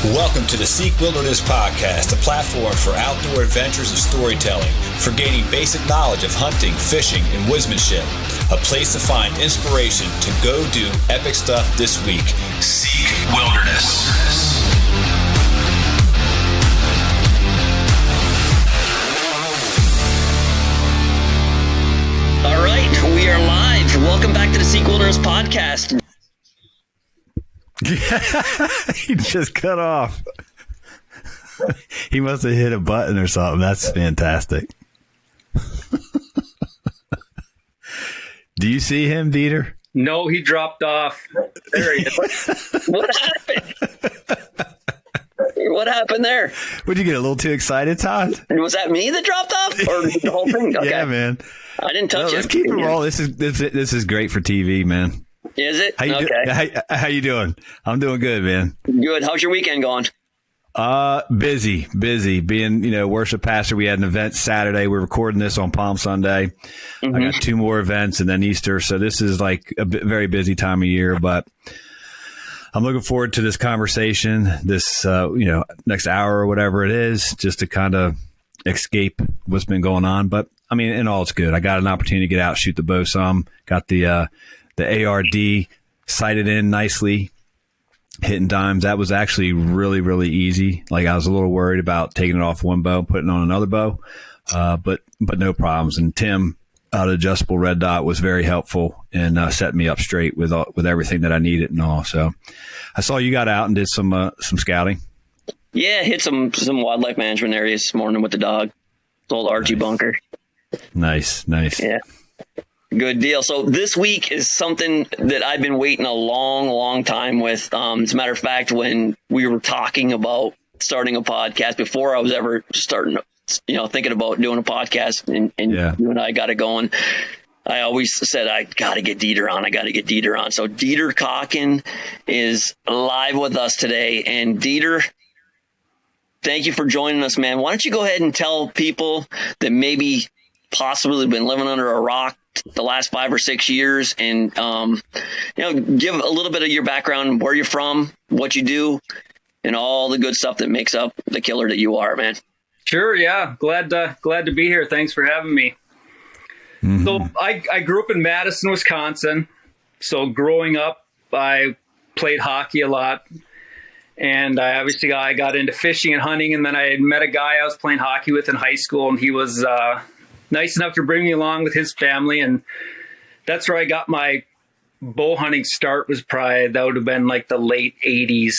Welcome to the Seek Wilderness Podcast, a platform for outdoor adventures and storytelling, for gaining basic knowledge of hunting, fishing, and woodsmanship. A place to find inspiration to go do epic stuff this week. Seek Wilderness. All right, we are live. Welcome back to the Seek Wilderness Podcast. He just cut off. He must have hit a button or something. That's fantastic. Do you see him, Dieter? No, he dropped off. There he is. What happened? What happened there? Would you get a little too excited, Todd? Was that me that dropped off, or the whole thing? Okay. Yeah, man. I didn't touch it. Let's keep it rolling. This is great for TV, man. Is it? How you doing? I'm doing good, man. Good. How's your weekend going? Busy. Being, worship pastor, we had an event Saturday. We're recording this on Palm Sunday. I got 2 more events and then Easter. So this is like a very busy time of year, but I'm looking forward to this conversation, this, next hour or whatever it is, just to kind of escape what's been going on. But I mean, in all, it's good. I got an opportunity to get out, shoot the bow some, got the ARD sighted in nicely, hitting dimes. That was actually really, really easy. Like I was a little worried about taking it off one bow, putting on another bow, but no problems. And Tim out of Adjustable Red Dot was very helpful and set me up straight with everything that I needed and all. So I saw you got out and did some scouting. Yeah, hit some wildlife management areas this morning with the dog. The old Archie bunker. Nice. Yeah. Good deal. So this week is something that I've been waiting a long time with. As a matter of fact, when we were talking about starting a podcast, before I was ever thinking about doing a podcast, and you and I got it going, I always said, I got to get Dieter on. So Dieter Kochan is live with us today. And Dieter, thank you for joining us, man. Why don't you go ahead and tell people that maybe possibly been living under a rock the last 5 or 6 years, and give a little bit of your background, where you're from, what you do, and all the good stuff that makes up the killer that you are, man. Sure, yeah. Glad to be here. Thanks for having me. Mm-hmm. So I grew up in Madison, Wisconsin. So growing up, I played hockey a lot, and I got into fishing and hunting, and then I had met a guy I was playing hockey with in high school, and he was nice enough to bring me along with his family. And that's where I got my bow hunting start. That would have been like the late 80s.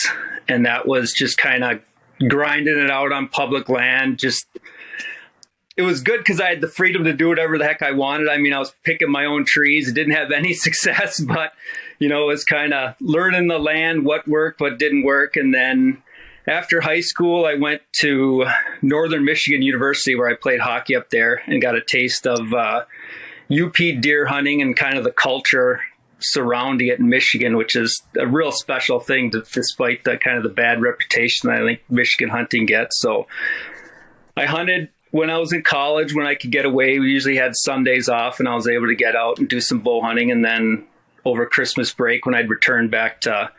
And that was just kind of grinding it out on public land. It was good because I had the freedom to do whatever the heck I wanted. I mean, I was picking my own trees. It didn't have any success, but, it was kind of learning the land, what worked, what didn't work. And then after high school, I went to Northern Michigan University, where I played hockey up there and got a taste of UP deer hunting and kind of the culture surrounding it in Michigan, which is a real special thing, despite the kind of the bad reputation that I think Michigan hunting gets. So I hunted when I was in college, when I could get away. We usually had Sundays off, and I was able to get out and do some bow hunting. And then over Christmas break, when I'd return back to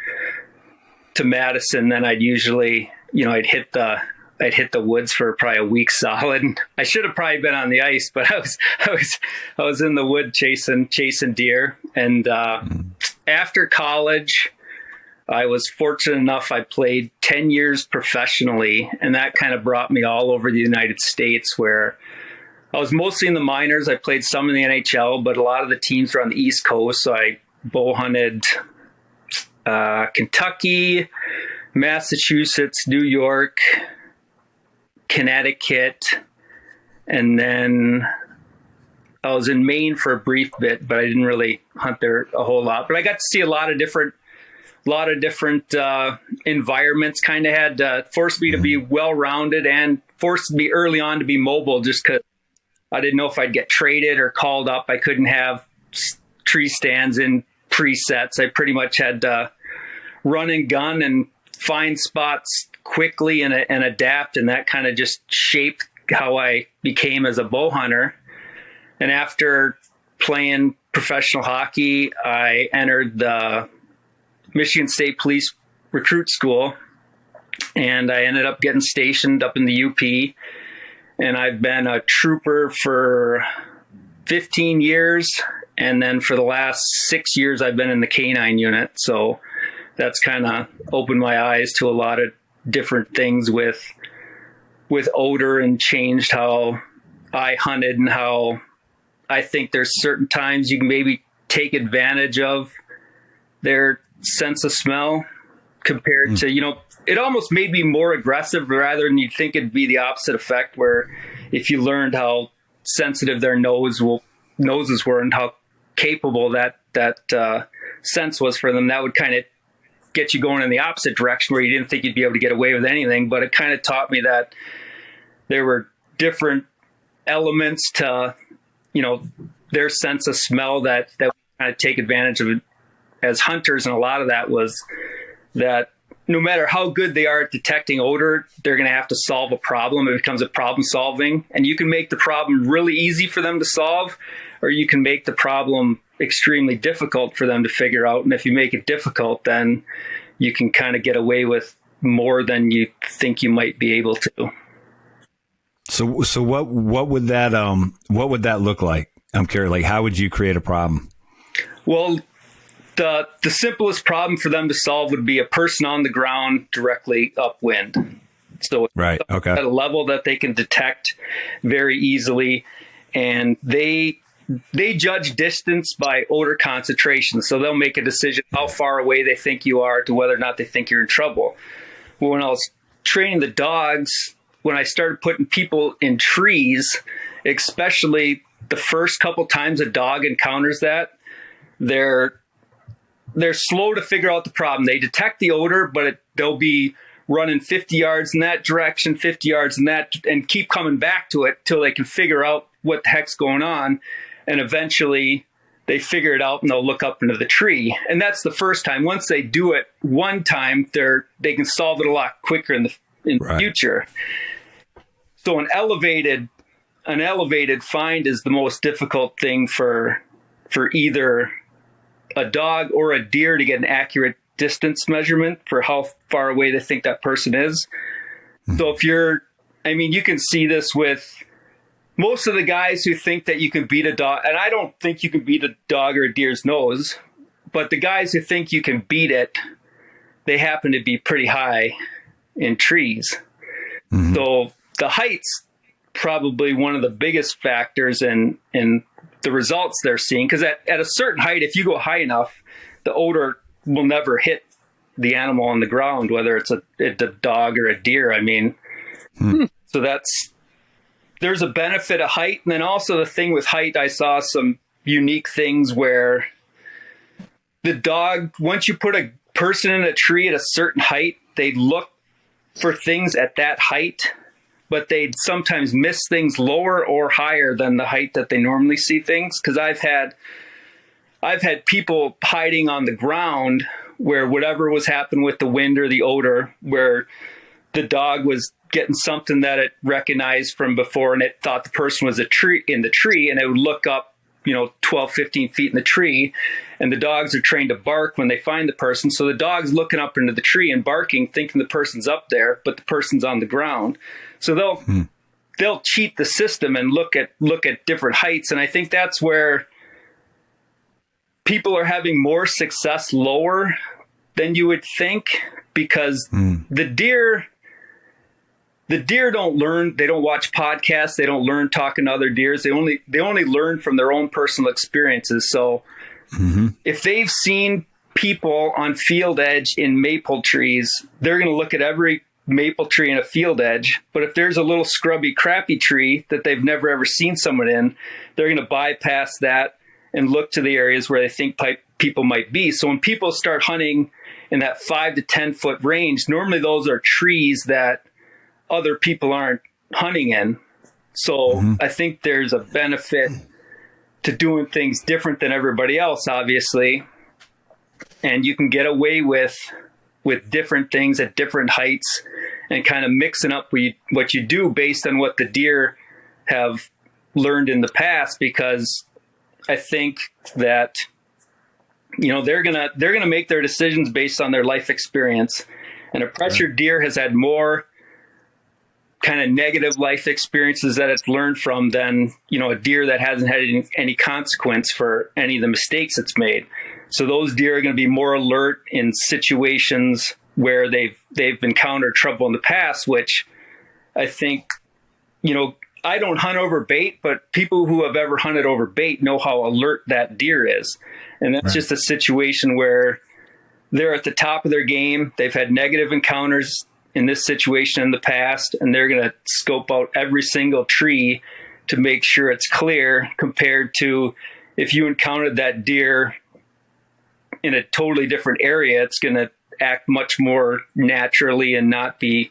Madison, then I'd usually, I'd hit the woods for probably a week solid. I should have probably been on the ice, but I was in the wood chasing deer. And after college, I was fortunate enough, I played 10 years professionally, and that kind of brought me all over the United States, where I was mostly in the minors. I played some in the NHL, but a lot of the teams were on the East Coast. So I bow hunted Kentucky, Massachusetts, New York, Connecticut, and then I was in Maine for a brief bit, but I didn't really hunt there a whole lot. But I got to see a lot of different environments. Kind of had forced me to be well-rounded and forced me early on to be mobile, just because I didn't know if I'd get traded or called up. I couldn't have tree stands in presets. I pretty much had to run and gun and find spots quickly and adapt. And that kind of just shaped how I became as a bow hunter. And after playing professional hockey, I entered the Michigan State Police recruit school and I ended up getting stationed up in the UP, and I've been a trooper for 15 years. And then for the last 6 years, I've been in the canine unit. So that's kind of opened my eyes to a lot of different things with odor, and changed how I hunted, and how I think there's certain times you can maybe take advantage of their sense of smell compared to, it almost made me more aggressive rather than you'd think it'd be the opposite effect, where if you learned how sensitive their noses were and how capable that sense was for them, that would kind of get you going in the opposite direction where you didn't think you'd be able to get away with anything. But it kind of taught me that there were different elements to, their sense of smell that we kind of take advantage of as hunters. And a lot of that was that no matter how good they are at detecting odor, they're going to have to solve a problem. It becomes a problem solving, and you can make the problem really easy for them to solve, or you can make the problem extremely difficult for them to figure out. And if you make it difficult, then you can kind of get away with more than you think you might be able to. So what would that look like? I'm curious, like, how would you create a problem? Well, the simplest problem for them to solve would be a person on the ground directly upwind. So right, okay, at a level that they can detect very easily, and they judge distance by odor concentration. So they'll make a decision how far away they think you are to whether or not they think you're in trouble. Well, when I was training the dogs, when I started putting people in trees, especially the first couple times a dog encounters that, they're slow to figure out the problem. They detect the odor, but they'll be running 50 yards in that direction, 50 yards in that, and keep coming back to it till they can figure out what the heck's going on. And eventually they figure it out and they'll look up into the tree. And that's the first time. Once they do it one time, they can solve it a lot quicker in the future. So an elevated find is the most difficult thing for either a dog or a deer to get an accurate distance measurement for how far away they think that person is. So if you can see this with most of the guys who think that you can beat a dog, and I don't think you can beat a dog or a deer's nose, but the guys who think you can beat it, they happen to be pretty high in trees. Mm-hmm. So the height's probably one of the biggest factors in the results they're seeing, because at a certain height, if you go high enough, the odor will never hit the animal on the ground, whether it's a dog or a deer. So there's a benefit of height. And then also the thing with height, I saw some unique things where the dog, once you put a person in a tree at a certain height, they look for things at that height, but they'd sometimes miss things lower or higher than the height that they normally see things. Because I've had people hiding on the ground where whatever was happening with the wind or the odor, where the dog was getting something that it recognized from before, and it thought the person was in the tree, and it would look up, 12, 15 feet in the tree, and the dogs are trained to bark when they find the person. So the dog's looking up into the tree and barking, thinking the person's up there, but the person's on the ground. So they'll cheat the system and look at different heights. And I think that's where people are having more success lower than you would think, because the deer don't learn. They don't watch podcasts. They don't learn talking to other deers. They only learn from their own personal experiences. So if they've seen people on field edge in maple trees, they're going to look at every maple tree in a field edge. But if there's a little scrubby, crappy tree that they've never ever seen someone in, they're going to bypass that and look to the areas where they think people might be. So when people start hunting in that 5 to 10 foot range, normally those are trees that other people aren't hunting in. So I think there's a benefit to doing things different than everybody else, obviously. And you can get away with different things at different heights and kind of mixing up what you do based on what the deer have learned in the past, because I think that, they're going to make their decisions based on their life experience. And a pressured deer has had more kind of negative life experiences that it's learned from than, a deer that hasn't had any consequence for any of the mistakes it's made. So those deer are going to be more alert in situations where they've encountered trouble in the past, which I think, I don't hunt over bait, but people who have ever hunted over bait know how alert that deer is. And that's just a situation where they're at the top of their game. They've had negative encounters in this situation in the past, and they're going to scope out every single tree to make sure it's clear, compared to if you encountered that deer in a totally different area, it's going to act much more naturally and not be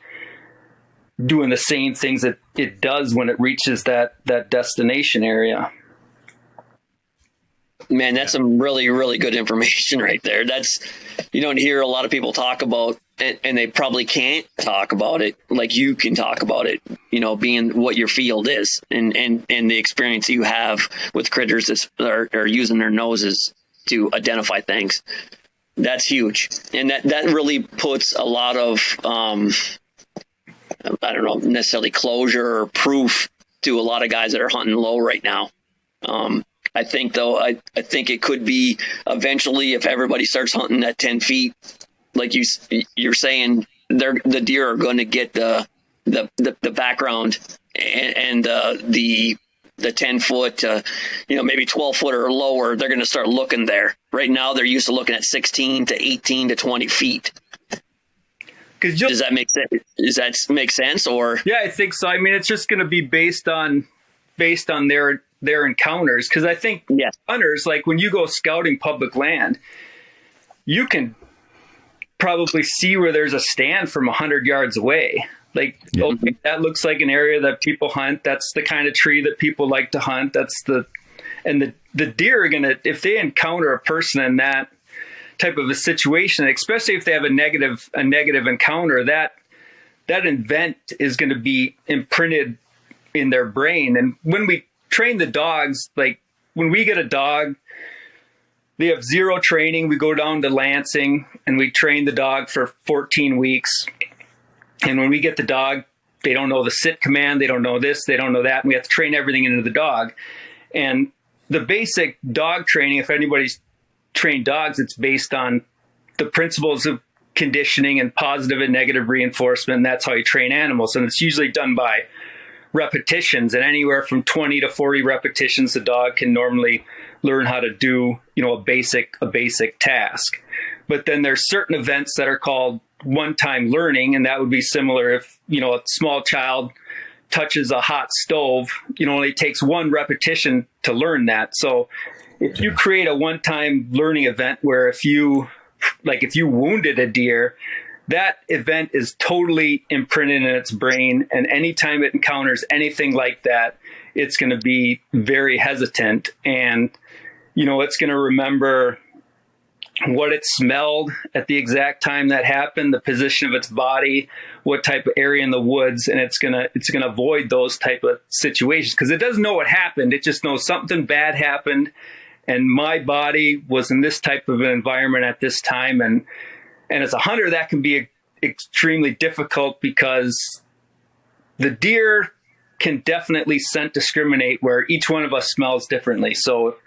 doing the same things that it does when it reaches that destination area. Man, that's some really, really good information right there. That's, you don't hear a lot of people talk about, and they probably can't talk about it like you can talk about it, being what your field is and the experience you have with critters that are using their noses to identify things. That's huge. And that really puts a lot of, I don't know, necessarily closure or proof to a lot of guys that are hunting low right now. I think, though, I think it could be eventually, if everybody starts hunting at 10 feet, like you're saying, the deer are going to get the background and the 10 foot, maybe 12 foot or lower. They're going to start looking there. Right now, they're used to looking at 16 to 18 to 20 feet. Does that make sense? Does that make sense? Or yeah, I think so. I mean, it's just going to be based on their encounters. Because I think hunters, like when you go scouting public land, you can probably see where there's a stand from 100 yards away. Like, okay, that looks like an area that people hunt. That's the kind of tree that people like to hunt. The deer are gonna, if they encounter a person in that type of a situation, especially if they have a negative encounter, that event is going to be imprinted in their brain. And when we train the dogs, like when we get a dog, they have zero training. We go down to Lansing and we train the dog for 14 weeks. And when we get the dog, they don't know the sit command. They don't know this. They don't know that. And we have to train everything into the dog. And the basic dog training, if anybody's trained dogs, it's based on the principles of conditioning and positive and negative reinforcement. That's how you train animals. And it's usually done by repetitions, and anywhere from 20 to 40 repetitions, the dog can normally learn how to do, a basic task. But then there's certain events that are called one-time learning. And that would be similar if, a small child touches a hot stove, it only takes one repetition to learn that. So if you create a one-time learning event where if you wounded a deer, that event is totally imprinted in its brain. And anytime it encounters anything like that, it's going to be very hesitant. And, it's going to remember what it smelled at the exact time that happened, the position of its body, what type of area in the woods, and it's gonna avoid those type of situations because it doesn't know what happened. It just knows something bad happened, and my body was in this type of an environment at this time. And as a hunter, that can be extremely difficult because the deer can definitely scent discriminate where each one of us smells differently. So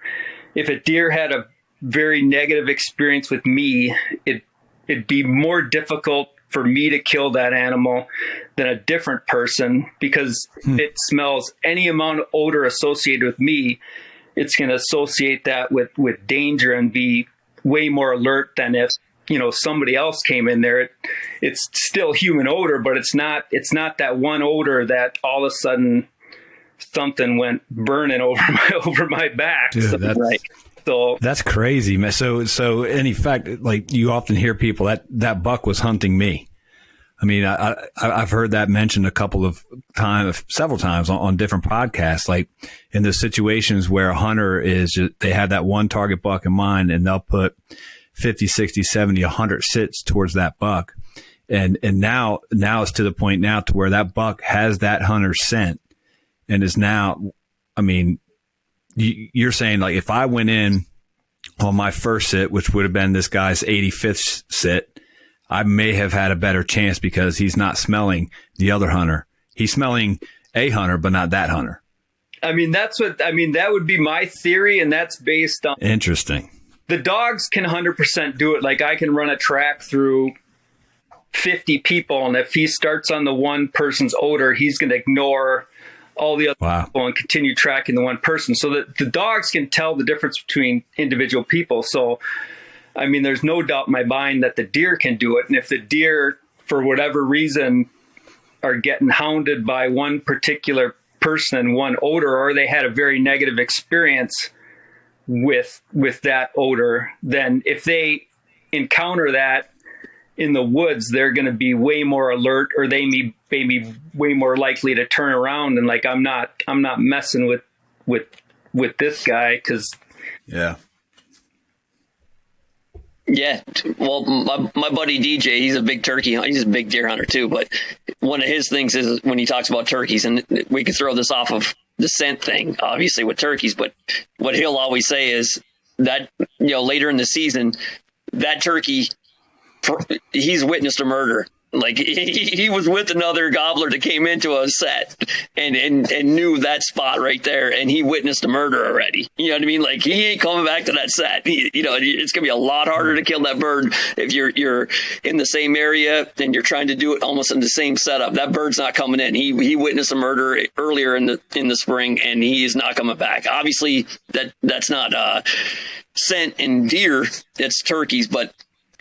if a deer had a very negative experience with me, it'd be more difficult for me to kill that animal than a different person because it smells any amount of odor associated with me. It's going to associate that with danger and be way more alert than if, somebody else came in there. It's still human odor, but it's not that one odor that all of a sudden something went burning over my back. Dude, So that's crazy, man. So in effect, like you often hear people that buck was hunting me. I mean, I've heard that mentioned several times on different podcasts, like in the situations where a hunter they have that one target buck in mind and they'll put 50, 60, 70, 100 sits towards that buck. And now it's to the point now to where that buck has that hunter's scent and is now, I mean, you're saying like if I went in on my first sit, which would have been this guy's 85th sit, I may have had a better chance because he's not smelling the other hunter. He's smelling a hunter, but not that hunter. I mean, that would be my theory, and that's based on... Interesting. The dogs can 100% do it. Like, I can run a track through 50 people, and if he starts on the one person's odor, he's going to ignore all the other people and continue tracking the one person. So that the dogs can tell the difference between individual people. So, I mean, there's no doubt in my mind that the deer can do it. And if the deer, for whatever reason, are getting hounded by one particular person and one odor, or they had a very negative experience with that odor, then if they encounter that in the woods, they're going to be way more alert, or they may be way more likely to turn around and like, I'm not messing with this guy. Yeah. Well, my buddy DJ, he's a big turkey hunter. He's a big deer hunter too. But one of his things is when he talks about turkeys, and we can throw this off of the scent thing, obviously with turkeys, but what he'll always say is that, later in the season, that turkey, he's witnessed a murder. Like he was with another gobbler that came into a set and knew that spot right there, and he witnessed a murder already. You know what I mean? Like he ain't coming back to that set. It's gonna be a lot harder to kill that bird if you're in the same area and you're trying to do it almost in the same setup. That bird's not coming in. He witnessed a murder earlier in the spring, and he is not coming back. Obviously, that's not scent and deer. It's turkeys, but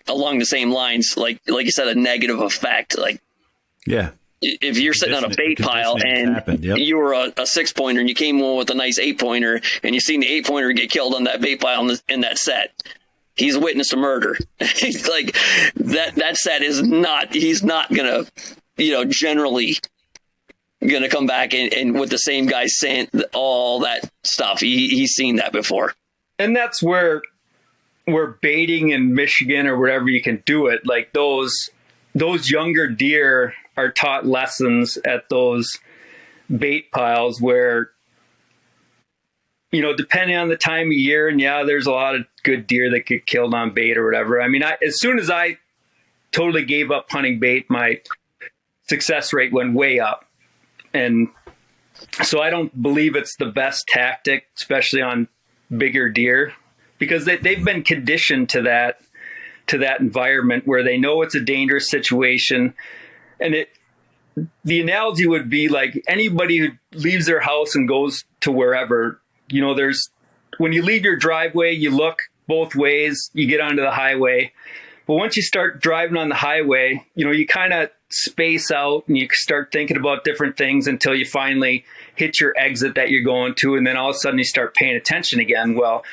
along the same lines, like you said, a negative effect. Like, yeah, if you're sitting on a bait pile and you were a 6-pointer and you came in with a nice 8-pointer and you seen the 8-pointer get killed on that bait pile in that set, he's witnessed a murder. Like that set is not. He's not gonna, generally gonna come back and with the same guy's scent, all that stuff. He's seen that before, and that's where baiting in Michigan or wherever you can do it, like those younger deer are taught lessons at those bait piles where, depending on the time of year, and there's a lot of good deer that get killed on bait or whatever. I mean, as soon as I totally gave up hunting bait, my success rate went way up. And so I don't believe it's the best tactic, especially on bigger deer, because they've been conditioned to that environment where they know it's a dangerous situation. And the analogy would be like anybody who leaves their house and goes to wherever, when you leave your driveway, you look both ways, you get onto the highway. But once you start driving on the highway, you kind of space out and you start thinking about different things until you finally hit your exit that you're going to. And then all of a sudden you start paying attention again. Well,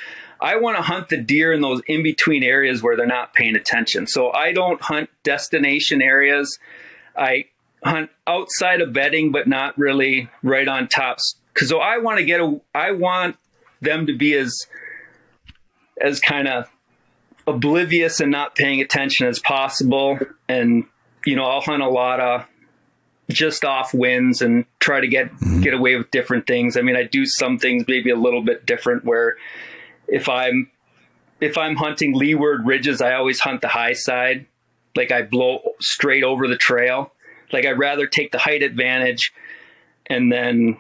I want to hunt the deer in those in-between areas where they're not paying attention. So I don't hunt destination areas. I hunt outside of bedding, but not really right on tops. Because I want them to be as kind of oblivious and not paying attention as possible. And, I'll hunt a lot of just off winds and try to get away with different things. I mean, I do some things maybe a little bit different where if I'm hunting leeward ridges, I always hunt the high side. Like I blow straight over the trail. Like I'd rather take the height advantage and then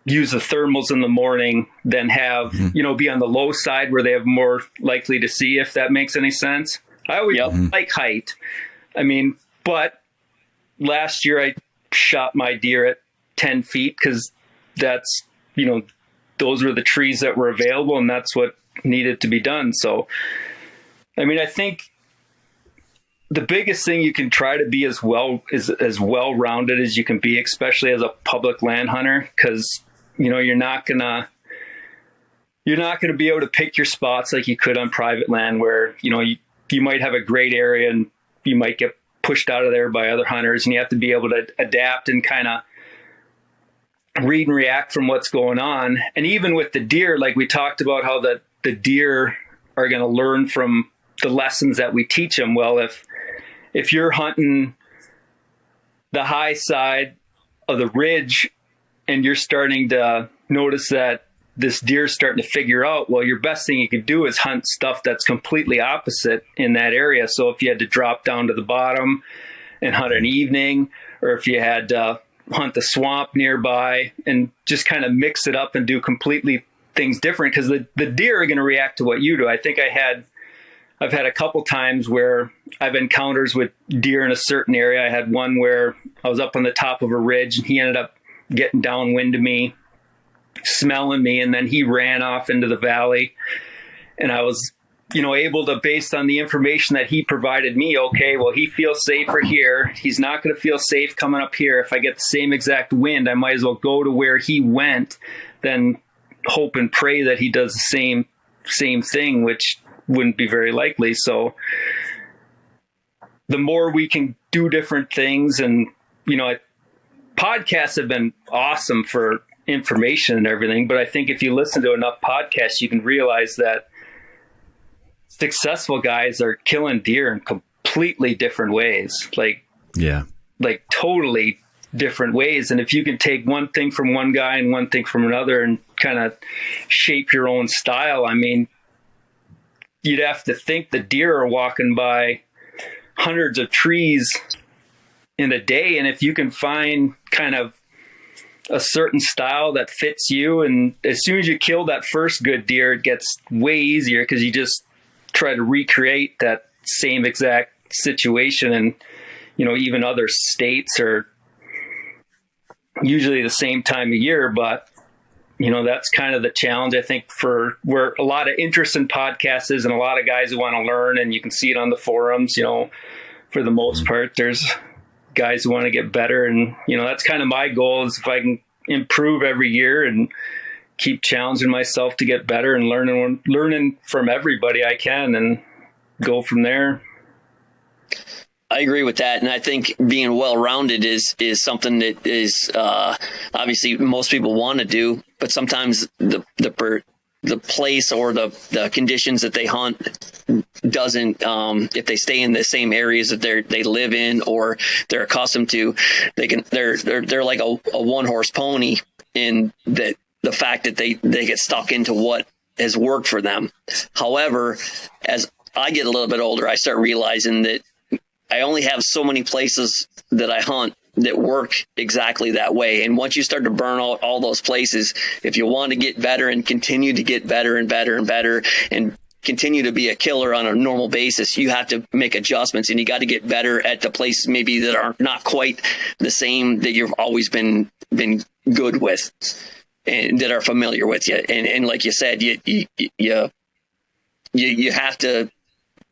use the thermals in the morning than have, be on the low side where they have more likely to see, if that makes any sense. I always like height. I mean, but last year I shot my deer at 10 feet because that's, those were the trees that were available and that's what needed to be done. So, I mean, I think the biggest thing you can try to be as well-rounded as you can be, especially as a public land hunter, because, you're not gonna be able to pick your spots like you could on private land where, you might have a great area and you might get pushed out of there by other hunters, and you have to be able to adapt and kind of read and react from what's going on. And even with the deer, like we talked about how the deer are going to learn from the lessons that we teach them. Well, if you're hunting the high side of the ridge and you're starting to notice that this deer's starting to figure out, well, your best thing you can do is hunt stuff that's completely opposite in that area. So if you had to drop down to the bottom and hunt an evening, or if you had to hunt the swamp nearby and just kind of mix it up and do completely things different, because the deer are going to react to what you do. I think I've had a couple times where I've encounters with deer in a certain area. I had one where I was up on the top of a ridge and he ended up getting downwind of me, smelling me, and then he ran off into the valley. And I was, able to, based on the information that he provided me, okay, well, he feels safer here. He's not going to feel safe coming up here. If I get the same exact wind, I might as well go to where he went than hope and pray that he does the same thing, which wouldn't be very likely. So the more we can do different things, and podcasts have been awesome for information and everything, but I think if you listen to enough podcasts, you can realize that successful guys are killing deer in completely different ways, like totally different ways. And if you can take one thing from one guy and one thing from another and kind of shape your own style, I mean, you'd have to think the deer are walking by hundreds of trees in a day. And if you can find kind of a certain style that fits you, and as soon as you kill that first good deer, it gets way easier because you just try to recreate that same exact situation. And, even other states are usually the same time of year, but that's kind of the challenge, I think, for where a lot of interest in podcasts is, and a lot of guys who want to learn, and you can see it on the forums, for the most part, there's guys who want to get better. And, that's kind of my goal, is if I can improve every year and keep challenging myself to get better and learning from everybody I can and go from there. I agree with that. And I think being well-rounded is something that is obviously most people want to do, but sometimes the place or the conditions that they hunt doesn't, if they stay in the same areas that they live in or they're accustomed to, they're like a one-horse pony in that the fact that they get stuck into what has worked for them. However, as I get a little bit older, I start realizing that I only have so many places that I hunt that work exactly that way. And once you start to burn out all those places, if you want to get better and continue to get better and better and better and continue to be a killer on a normal basis, you have to make adjustments, and you got to get better at the places maybe that are not quite the same that you've always been good with and that are familiar with you. And like you said, you have to.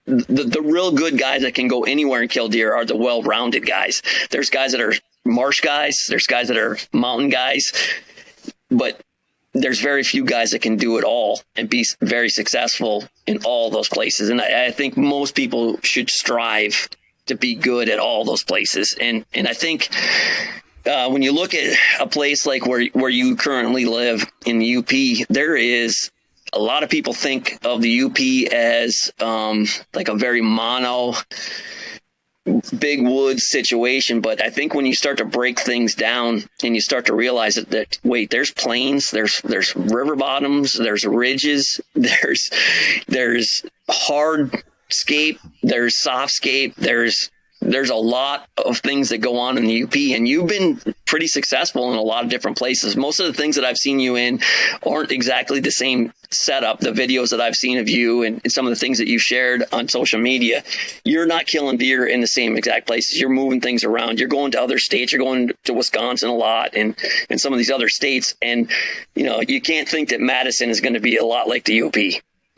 The real good guys that can go anywhere and kill deer are the well-rounded guys. There's guys that are marsh guys. There's guys that are mountain guys. But there's very few guys that can do it all and be very successful in all those places. And I think most people should strive to be good at all those places. And I think when you look at a place like where you currently live in the UP, there is a lot of people think of the UP as like a very mono, big woods situation. But I think when you start to break things down and you start to realize that wait, there's plains, there's river bottoms, there's ridges, there's hardscape, there's softscape, there's a lot of things that go on in the UP, and you've been pretty successful in a lot of different places. Most of the things that I've seen you in aren't exactly the same setup. The videos that I've seen of you and some of the things that you shared on social media, you're not killing deer in the same exact places. You're moving things around. You're going to other states. You're going to Wisconsin a lot and some of these other states. And, you can't think that Madison is going to be a lot like the UP.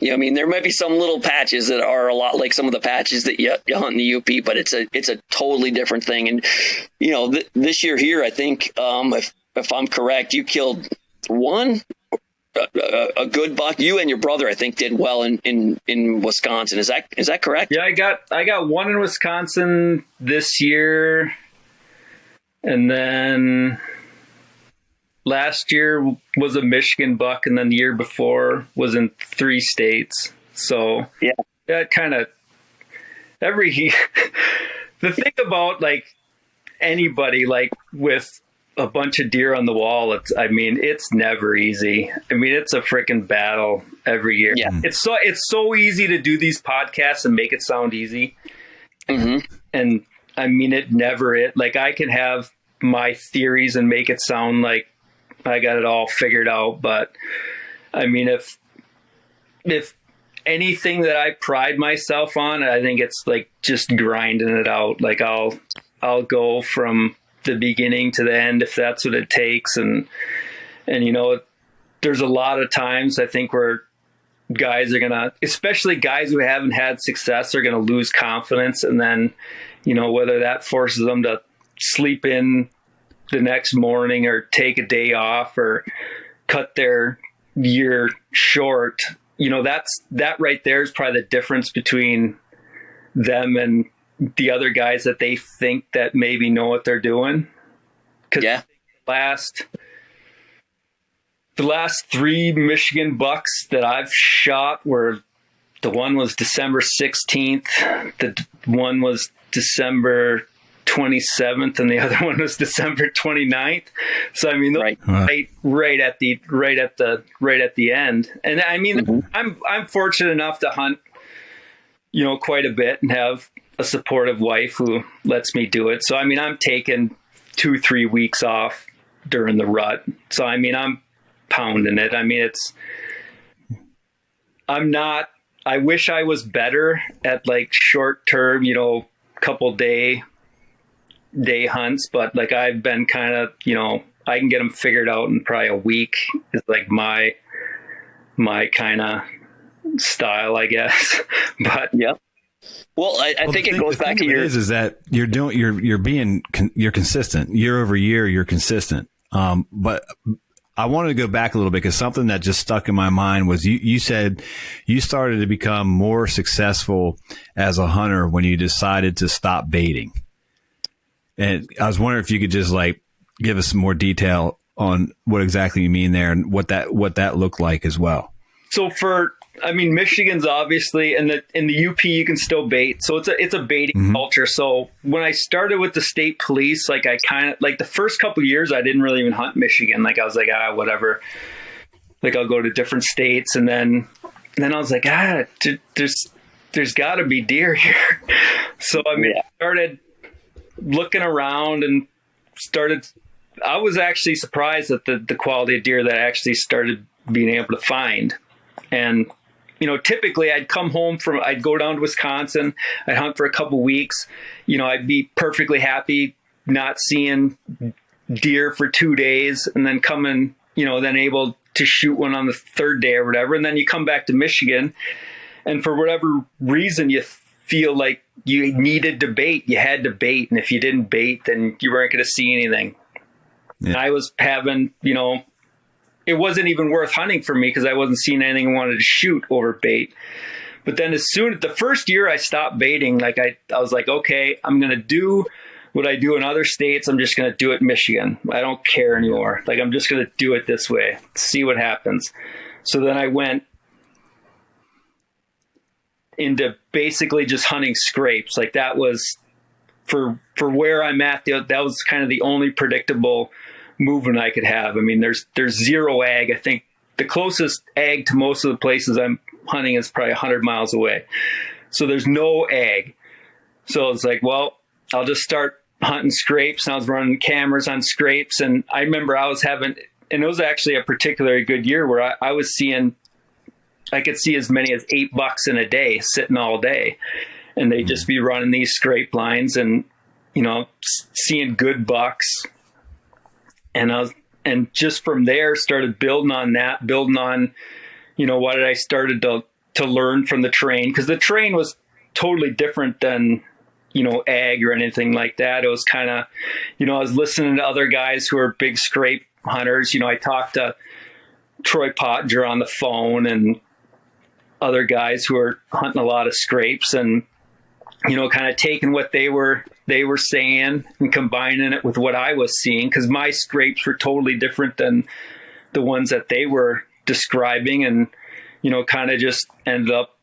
I mean, there might be some little patches that are a lot like some of the patches that you hunt in the UP, but it's a totally different thing. And, this year here, I think, if I'm correct, you killed a good buck. You and your brother, I think, did well in Wisconsin. Is that correct? Yeah, I got one in Wisconsin this year. And then last year was a Michigan buck, and then the year before was in 3 states. So yeah, that kind of the thing about like anybody like with a bunch of deer on the wall, it's never easy. I mean, it's a freaking battle every year. Yeah. It's so easy to do these podcasts and make it sound easy. Mm-hmm. And I mean, it never is. Like, I can have my theories and make it sound like I got it all figured out. But I mean, if anything that I pride myself on, I think it's like just grinding it out. Like, I'll go from the beginning to the end if that's what it takes. And you know, there's a lot of times I think where guys are gonna, especially guys who haven't had success, are gonna lose confidence, and then, you know, whether that forces them to sleep in the next morning or take a day off or cut their year short, you know, that right there is probably the difference between them and the other guys that they think that maybe know what they're doing. Because the last 3 Michigan bucks that I've shot were, the one was December 16th, the one was December 27th, and the other one was December 29th. So I mean, right at the end. And I mean, mm-hmm. I'm fortunate enough to hunt, you know, quite a bit and have a supportive wife who lets me do it. So I mean, I'm taking 2-3 weeks off during the rut. So I mean, I'm pounding it. I mean, I wish I was better at like short term, you know, couple day hunts, but like I've been kind of, you know, I can get them figured out in probably a week is like my kind of style, I guess. But yeah. Well, I think it goes back to your is that you're consistent year over year. You're consistent. But I wanted to go back a little bit because something that just stuck in my mind was you said you started to become more successful as a hunter when you decided to stop baiting. And I was wondering if you could just like give us some more detail on what exactly you mean there and what that looked like as well. So Michigan's obviously, and in the UP you can still bait. So it's a baiting mm-hmm. culture. So when I started with the state police, like I kind of like the first couple of years, I didn't really even hunt Michigan. Like I was like, whatever. Like I'll go to different states, and then I was like, there's got to be deer here. So I mean, I started looking around and I was actually surprised at the quality of deer that I actually started being able to find. And, you know, typically I'd go down to Wisconsin, I'd hunt for a couple weeks, you know, I'd be perfectly happy not seeing deer for 2 days and then coming, you know, then able to shoot one on the third day or whatever. And then you come back to Michigan and for whatever reason, you feel like you needed to bait, you had to bait. And if you didn't bait, then you weren't going to see anything. Yeah. I was having, you know, it wasn't even worth hunting for me because I wasn't seeing anything I wanted to shoot over bait. But then the first year I stopped baiting, like I was like, okay, I'm going to do what I do in other states. I'm just going to do it in Michigan. I don't care anymore. Like, I'm just going to do it this way, see what happens. So then I went into basically just hunting scrapes. Like that was for where I'm at. That was kind of the only predictable movement I could have. I mean, there's zero ag. I think the closest ag to most of the places I'm hunting is probably 100 miles away. So there's no ag. So it's like, well, I'll just start hunting scrapes. And I was running cameras on scrapes. And I remember and it was actually a particularly good year where I was seeing, I could see as many as 8 bucks in a day sitting all day. And they'd just be running these scrape lines and, you know, seeing good bucks. And just from there started building on, you know, what I started to learn from the terrain, because the terrain was totally different than, you know, ag or anything like that. It was kind of, you know, I was listening to other guys who are big scrape hunters. You know, I talked to Troy Pottinger on the phone and other guys who are hunting a lot of scrapes, and, you know, kind of taking what they were saying and combining it with what I was seeing, because my scrapes were totally different than the ones that they were describing, and, you know, kind of just ended up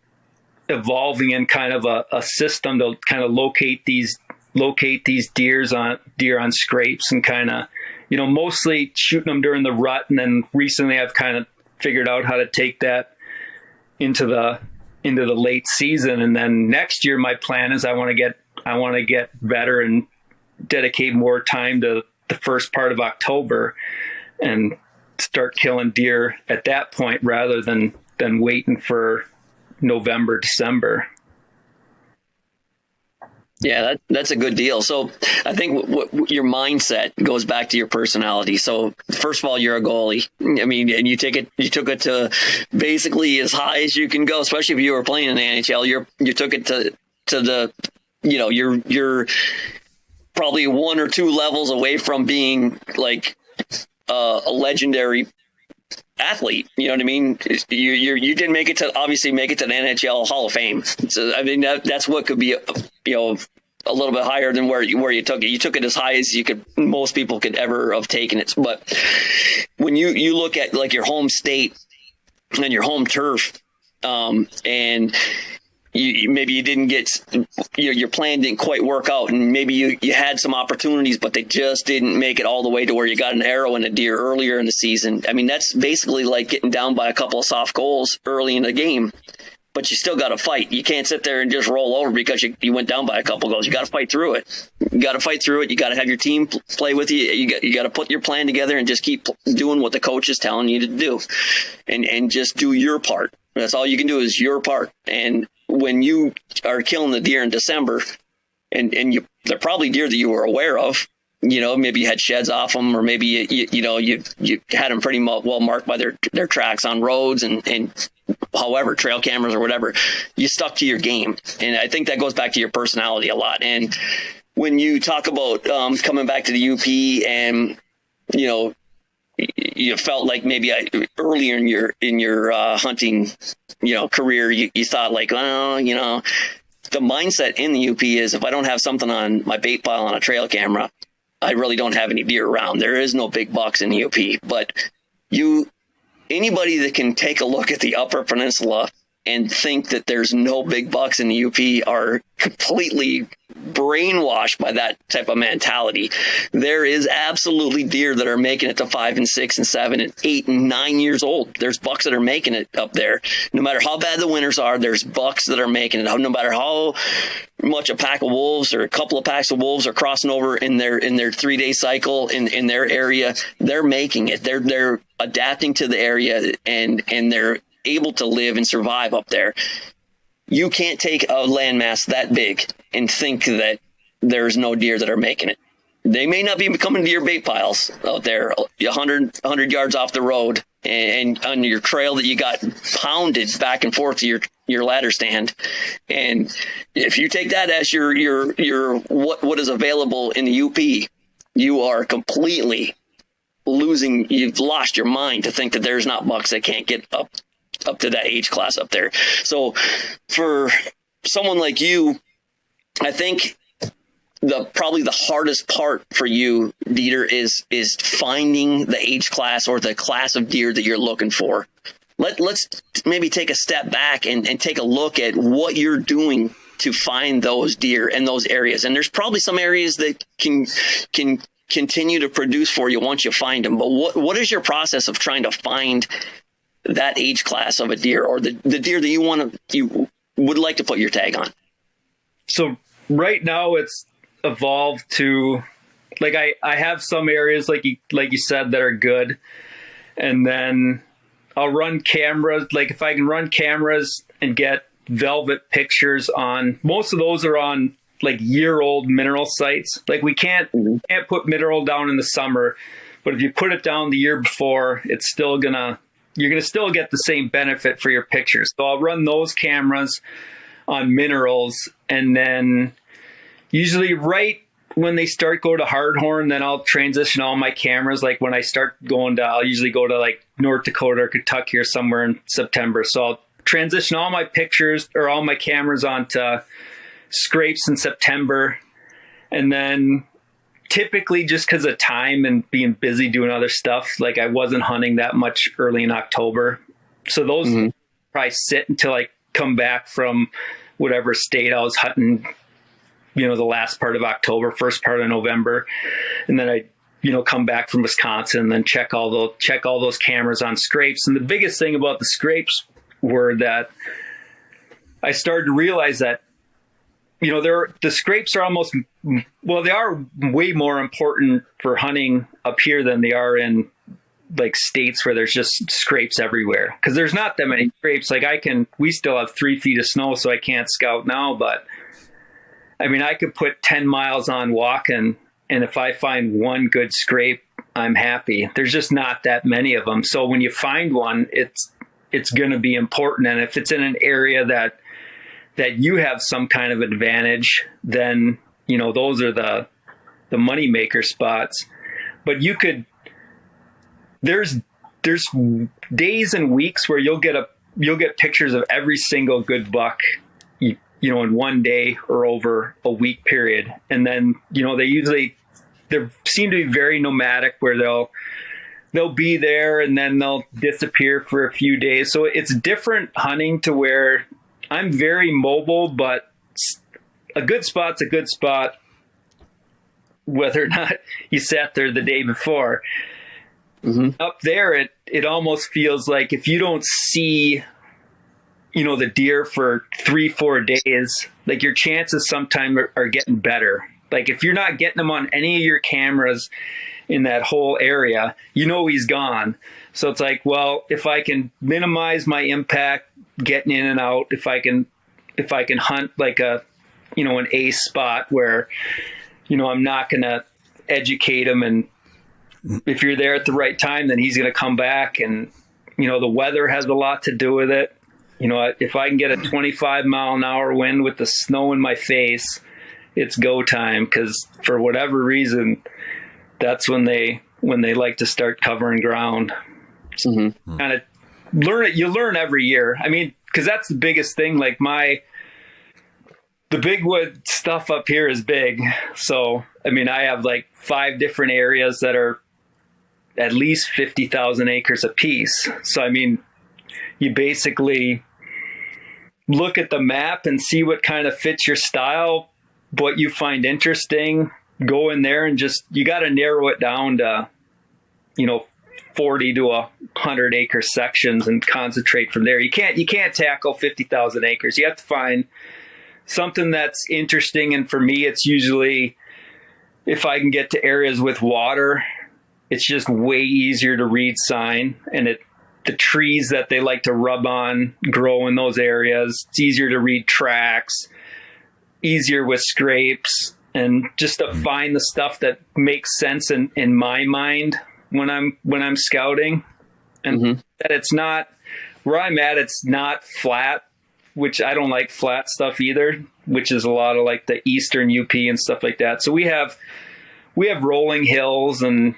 evolving in kind of a system to kind of locate these deer on scrapes and kind of mostly shooting them during the rut. And then recently I've kind of figured out how to take that into the late season. And then next year, my plan is I want to get better and dedicate more time to the first part of October and start killing deer at that point rather than waiting for November, December. Yeah, that's a good deal. So I think what your mindset goes back to your personality. So first of all, you're a goalie. I mean, and you took it to basically as high as you can go, especially if you were playing in the NHL. You took it to the, you're probably one or two levels away from being like a legendary athlete. You know what I mean? You didn't make it to the NHL Hall of Fame. So I mean that's what could be a little bit higher than where you took it. You took it as high as most people could ever have taken it. But when you look at like your home state and your home turf, and maybe you didn't get your plan didn't quite work out, and maybe you had some opportunities, but they just didn't make it all the way to where you got an arrow and a deer earlier in the season. I mean, that's basically like getting down by a couple of soft goals early in the game, but you still got to fight. You can't sit there and just roll over because you went down by a couple of goals. You got to fight through it. You got to fight through it. You got to have your team play with you. You got to put your plan together and just keep doing what the coach is telling you to do, and just do your part. That's all you can do is your part. And when you are killing the deer in December, and they're probably deer that you were aware of, maybe you had sheds off them, or maybe you had them pretty well marked by their tracks on roads and however, trail cameras or whatever. You stuck to your game, and I think that goes back to your personality a lot. And when you talk about coming back to the UP, and you felt like maybe earlier in your hunting career, you thought like, well, the mindset in the UP is, if I don't have something on my bait pile on a trail camera, I really don't have any deer around. There is no big bucks in the UP. But anybody that can take a look at the Upper Peninsula and think that there's no big bucks in the UP are completely brainwashed by that type of mentality. There is absolutely deer that are making it to 5 and 6 and 7 and 8 and 9 years old. There's bucks that are making it up there. No matter how bad the winters are, there's bucks that are making it. No matter how much a pack of wolves or a couple of packs of wolves are crossing over in their 3-day cycle in their area, they're making it. They're adapting to the area, and they're able to live and survive up there. You can't take a landmass that big and think that there's no deer that are making it. They may not be coming to your bait piles out there 100 yards off the road and on your trail that you got pounded back and forth to your ladder stand. And if you take that as your what is available in the UP, you are completely you've lost your mind to think that there's not bucks that can't get up to that age class up there. So for someone like you, I think probably the hardest part for you, Dieter, is finding the age class or the class of deer that you're looking for. Let's maybe take a step back and take a look at what you're doing to find those deer in those areas. And there's probably some areas that can continue to produce for you once you find them. But what is your process of trying to find that age class of a deer, or the deer that you would like to put your tag on? So right now it's evolved to, like, I have some areas like you said that are good, and then I'll run cameras. Like if I can run cameras and get velvet pictures on, most of those are on like year-old mineral sites. Like we can't put mineral down in the summer, but if you put it down the year before, it's still you're going to still get the same benefit for your pictures. So I'll run those cameras on minerals, and then usually right when they start go to hardhorn, then I'll transition all my cameras. Like when I start I'll usually go to like North Dakota or Kentucky or somewhere in September. So I'll transition all my pictures or all my cameras onto scrapes in September. And then typically, just because of time and being busy doing other stuff, like I wasn't hunting that much early in October. So those probably sit until I come back from whatever state I was hunting, the last part of October, first part of November. And then I come back from Wisconsin and then check all those cameras on scrapes. And the biggest thing about the scrapes were that I started to realize that, the scrapes are they are way more important for hunting up here than they are in like states where there's just scrapes everywhere. Cause there's not that many scrapes. Like we still have 3 feet of snow, so I can't scout now, but I mean, I could put 10 miles on walking, and if I find one good scrape, I'm happy. There's just not that many of them. So when you find one, it's going to be important. And if it's in an area that you have some kind of advantage, then, those are the money maker spots. But there's days and weeks where you'll get pictures of every single good buck, in one day or over a week period. And then, they seem to be very nomadic, where they'll be there and then they'll disappear for a few days. So it's different hunting, to where I'm very mobile, but a good spot's a good spot, whether or not you sat there the day before. Mm-hmm. Up there, it almost feels like if you don't see, the deer for 3-4 days, like your chances sometimes are getting better. Like if you're not getting them on any of your cameras in that whole area, he's gone. So it's like, well, if I can minimize my impact getting in and out, if I can hunt like an ace spot where, I'm not going to educate him, and if you're there at the right time, then he's going to come back. And, the weather has a lot to do with it. If I can get a 25-mile-an-hour wind with the snow in my face, it's go time, because for whatever reason, that's when they like to start covering ground. Mm-hmm. Kind of you learn every year. I mean, because that's the biggest thing. Like the big wood stuff up here is big. So, I mean, I have like 5 different areas that are at least 50,000 acres apiece. So, I mean, you basically look at the map and see what kind of fits your style, what you find interesting, go in there and you got to narrow it down to, 40 to 100 acre sections and concentrate from there. You can't tackle 50,000 acres. You have to find something that's interesting. And for me, it's usually, if I can get to areas with water, it's just way easier to read sign, and the trees that they like to rub on grow in those areas. It's easier to read tracks, easier with scrapes, and just to find the stuff that makes sense in my mind when I'm scouting. And mm-hmm. that it's not where I'm at, it's not flat, which I don't like flat stuff either, which is a lot of like the Eastern UP and stuff like that. So we have rolling hills, and,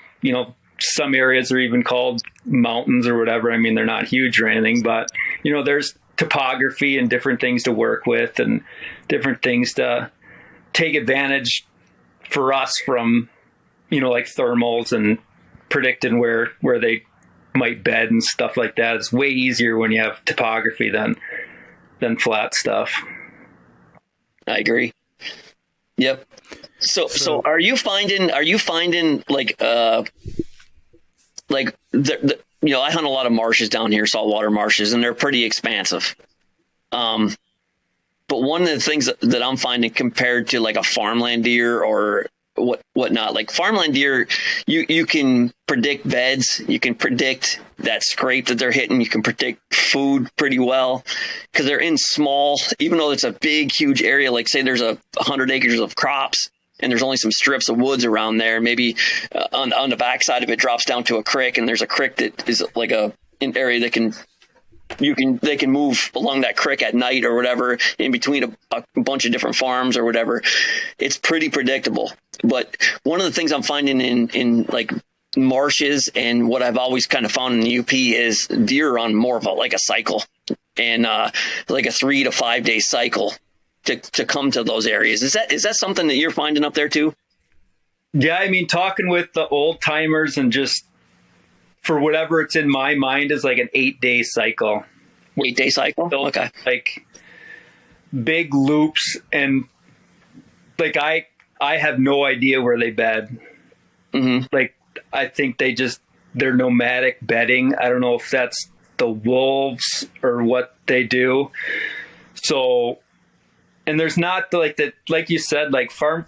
some areas are even called mountains or whatever. I mean, they're not huge or anything, but, there's topography and different things to work with and different things to take advantage for us from, like thermals and predicting where they might bed and stuff like that. It's way easier when you have topography than flat stuff. I agree. Yep. So are you finding like I hunt a lot of marshes down here, saltwater marshes, and they're pretty expansive. But one of the things that I'm finding compared to like a farmland deer or whatnot, like farmland deer, you can predict beds, you can predict that scrape that they're hitting, you can predict food pretty well because they're in small, even though it's a big, huge area, like say there's 100 acres of crops and there's only some strips of woods around there. Maybe on the backside of it drops down to a creek, and there's a creek that is like an area that they can move along that creek at night or whatever in between a bunch of different farms or whatever. It's pretty predictable. But one of the things I'm finding in like marshes and what I've always kind of found in the UP is deer on more of a cycle, and like a 3 to 5 day cycle to come to those areas. Is that something that you're finding up there too? Yeah. I mean, talking with the old timers, and just for whatever it's in my mind is like an 8-day cycle. 8-day cycle? Okay. Like big loops, and like I have no idea where they bed. Like, I think they're nomadic bedding. I don't know if that's the wolves or what they do. So, and there's not like you said, like farm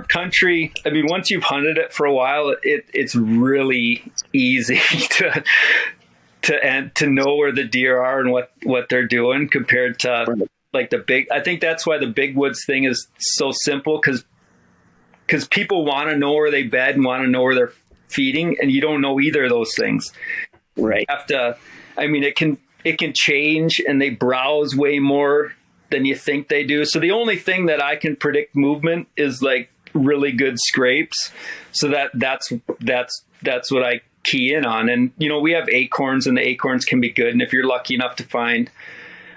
country. I mean, once you've hunted it for a while, it's really easy to know where the deer are and what they're doing compared to like the big. I think that's why the big woods thing is so simple, because people want to know where they bed and want to know where they're feeding, and you don't know either of those things. Right. You have to. I mean, it can change, and they browse way more than you think they do. So the only thing that I can predict movement is like really good scrapes. So that's what I key in on. And, you know, we have acorns, and the acorns can be good. And if you're lucky enough to find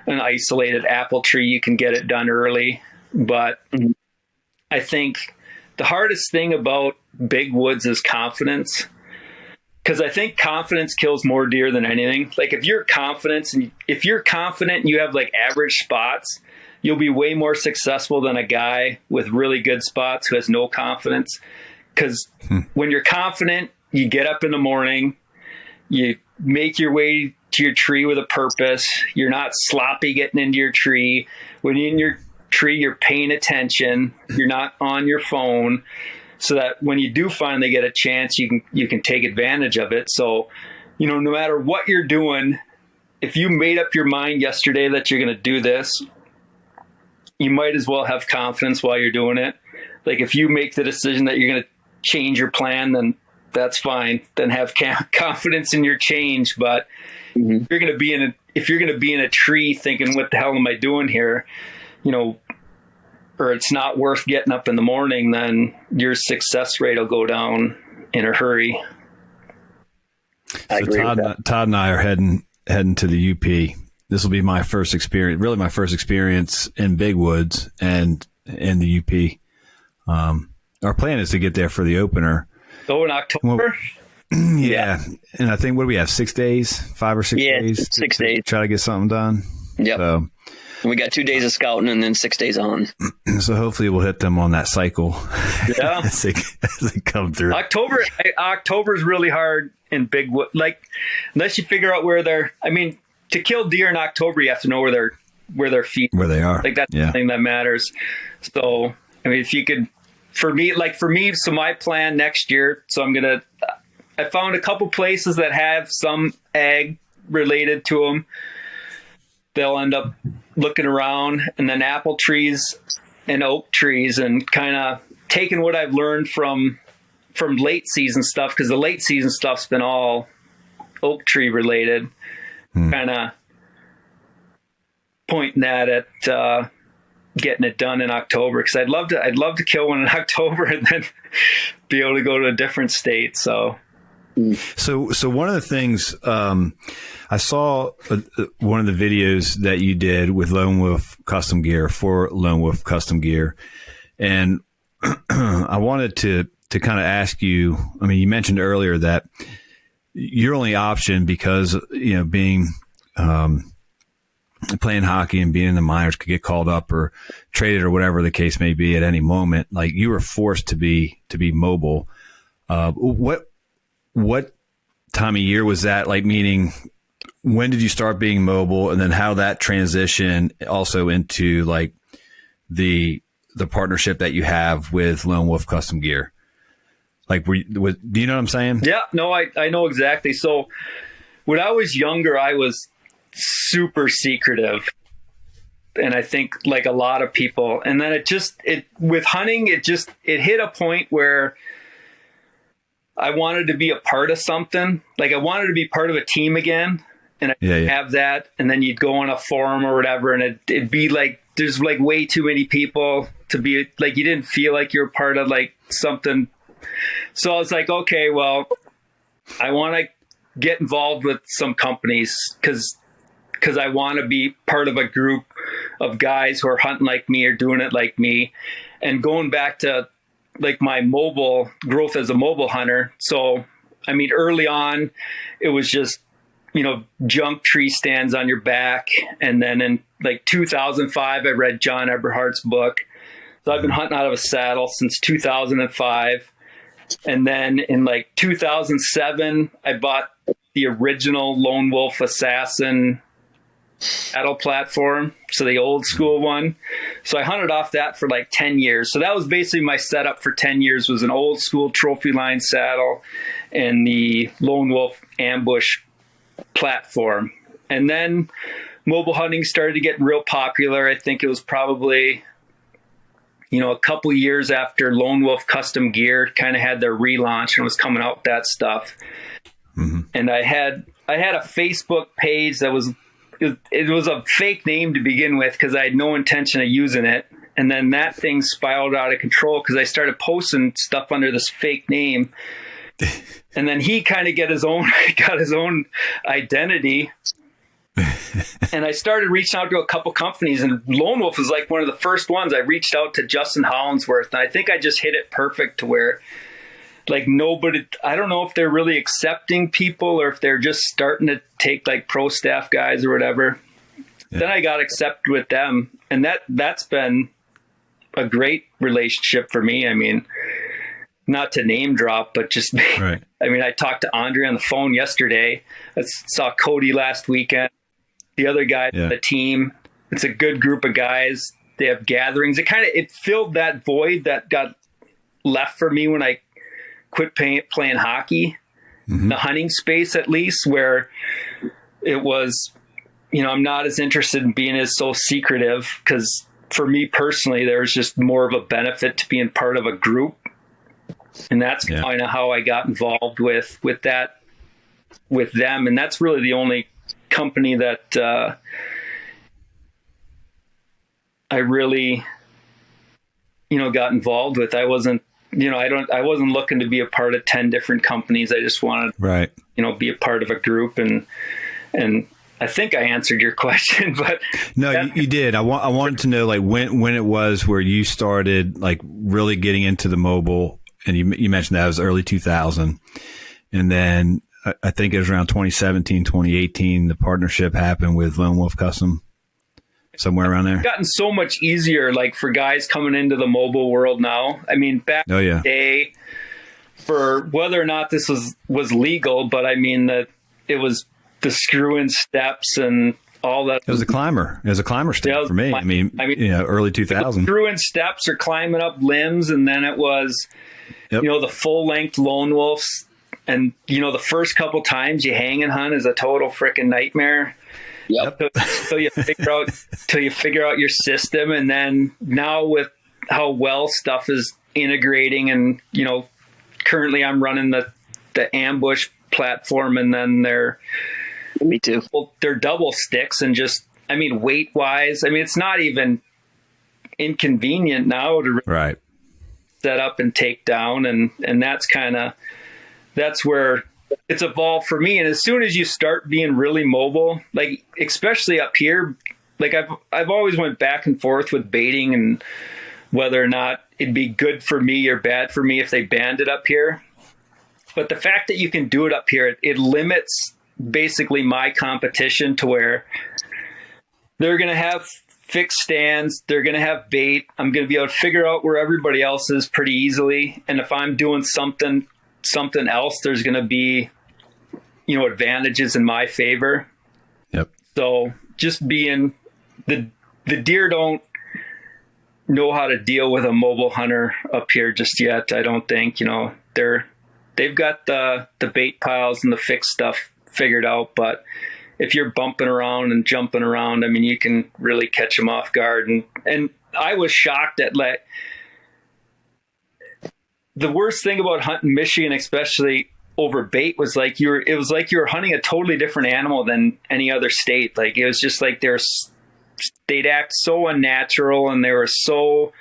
an isolated apple tree, you can get it done early. But I think the hardest thing about big woods is confidence. Because I think confidence kills more deer than anything. Like if you're confident and you have like average spots, you'll be way more successful than a guy with really good spots who has no confidence. Because when you're confident, you get up in the morning, you make your way to your tree with a purpose. You're not sloppy getting into your tree. When you're in your tree, you're paying attention. You're not on your phone. So that when you do finally get a chance, you can take advantage of it. So, you know, no matter what you're doing, if you made up your mind yesterday that you're going to do this, you might as well have confidence while you're doing it. Like if you make the decision that you're going to change your plan, then that's fine. Then have confidence in your change. But if you're going to be in a tree thinking, what the hell am I doing here? You know, or it's not worth getting up in the morning, then your success rate will go down in a hurry. So Todd and I are heading to the UP. This will be my first experience in big woods and in the UP. Our plan is to get there for the opener. Oh, in October? Yeah. And I think, what do we have, 6 days, 5 or 6 days? Yeah, 6 days. Try to get something done. Yep. So, and we got 2 days of scouting and then 6 days on. So hopefully we'll hit them on that cycle. Yeah. as they come through. October's really hard in big wood. Like, unless you figure out where to kill deer in October, you have to know where they're feeding. Where they are. Like, that's the thing that matters. So, I mean, if you could, for me, so my plan next year, I found a couple places that have some ag related to them. They'll end up looking around, and then apple trees and oak trees, and kind of taking what I've learned from late season stuff, because the late season stuff's been all oak tree related, kind of pointing that at getting it done in October, because I'd love to kill one in October and then be able to go to a different state. So one of the things I saw one of the videos that you did with Lone Wolf Custom Gear for Lone Wolf Custom Gear, and I wanted to kind of ask you. I mean, you mentioned earlier that your only option, because you know, being playing hockey and being in the minors, could get called up or traded or whatever the case may be at any moment. Like, you were forced to be mobile. What time of year was that? Like, meaning, when did you start being mobile, and then how that transition also into like the partnership that you have with Lone Wolf Custom Gear? Like, do you know what I'm saying? Yeah, no, I know exactly. So when I was younger, I was super secretive, and I think like a lot of people. And then with hunting, it hit a point where I wanted to be a part of something. Like, I wanted to be part of a team again, and I have that. And then you'd go on a forum or whatever, and it'd be like, there's like way too many people to be like, you didn't feel like you're part of like something. So I was like, okay, well, I want to get involved with some companies because I want to be part of a group of guys who are hunting like me or doing it like me. And going back to like my mobile growth as a mobile hunter. So, I mean, early on, it was just, you know, junk tree stands on your back. And then in like 2005, I read John Eberhardt's book. So I've been hunting out of a saddle since 2005. And then in like 2007, I bought the original Lone Wolf Assassin saddle platform, so the old school one. So I hunted off that for like 10 years. So that was basically my setup for 10 years, was an old school trophy line saddle and the Lone Wolf ambush platform. And then mobile hunting started to get real popular. I think it was probably, a couple years after Lone Wolf Custom Gear kind of had their relaunch and was coming out with that stuff. Mm-hmm. And I had a Facebook page that was, it was a fake name to begin with because I had no intention of using it. And then that thing spiraled out of control because I started posting stuff under this fake name. And then he kind of got his own identity. And I started reaching out to a couple companies, and Lone Wolf was like one of the first ones. I reached out to Justin Hollinsworth, and I think I just hit it perfect to where like nobody, I don't know if they're really accepting people or if they're just starting to take like pro staff guys or whatever. Yeah. Then I got accepted with them, and that's been a great relationship for me. I mean, not to name drop, but just, right. I mean, I talked to Andre on the phone yesterday. I saw Cody last weekend. The other guy, the team, it's a good group of guys. They have gatherings. It filled that void that got left for me when I quit playing hockey, the hunting space at least, where it was, I'm not as interested in being as so secretive, because for me personally, there was just more of a benefit to being part of a group. And that's kind of how I got involved with that, with them. And that's really the only company that I really, got involved with. I wasn't, I wasn't looking to be a part of 10 different companies. I just wanted, be a part of a group. And I think I answered your question, but no, you did. I wanted to know like when it was where you started like really getting into the mobile. And you mentioned that was early 2000. And then I think it was around 2017, 2018, the partnership happened with Lone Wolf Custom, somewhere around there. It's gotten so much easier, like for guys coming into the mobile world now. I mean, back in the day, for whether or not this was legal, but I mean that it was the screw-in steps and all that. It was a climber. It was a climber step for me. I mean, early 2000. Screw-in steps or climbing up limbs, and then it was, the full-length Lone Wolves. And, the first couple times you hang and hunt is a total freaking nightmare. Yep. Till you figure out your system. And then now with how well stuff is integrating, and, currently I'm running the ambush platform, and then me too. Well, they're double sticks, and just, I mean, weight wise, I mean, it's not even inconvenient now to set up and take down. And that's where it's evolved for me. And as soon as you start being really mobile, like especially up here, like I've always went back and forth with baiting and whether or not it'd be good for me or bad for me if they banned it up here. But the fact that you can do it up here, it limits basically my competition to where they're going to have fixed stands, they're going to have bait. I'm going to be able to figure out where everybody else is pretty easily. And if I'm doing something else, there's going to be, advantages in my favor. Yep. So just being the deer don't know how to deal with a mobile hunter up here just yet. I don't think, they've got the bait piles and the fixed stuff figured out, but if you're bumping around and jumping around, I mean, you can really catch them off guard. And I was shocked at the worst thing about hunting Michigan, especially over bait, was like it was like you were hunting a totally different animal than any other state. Like it was just like they'd act so unnatural, and they were so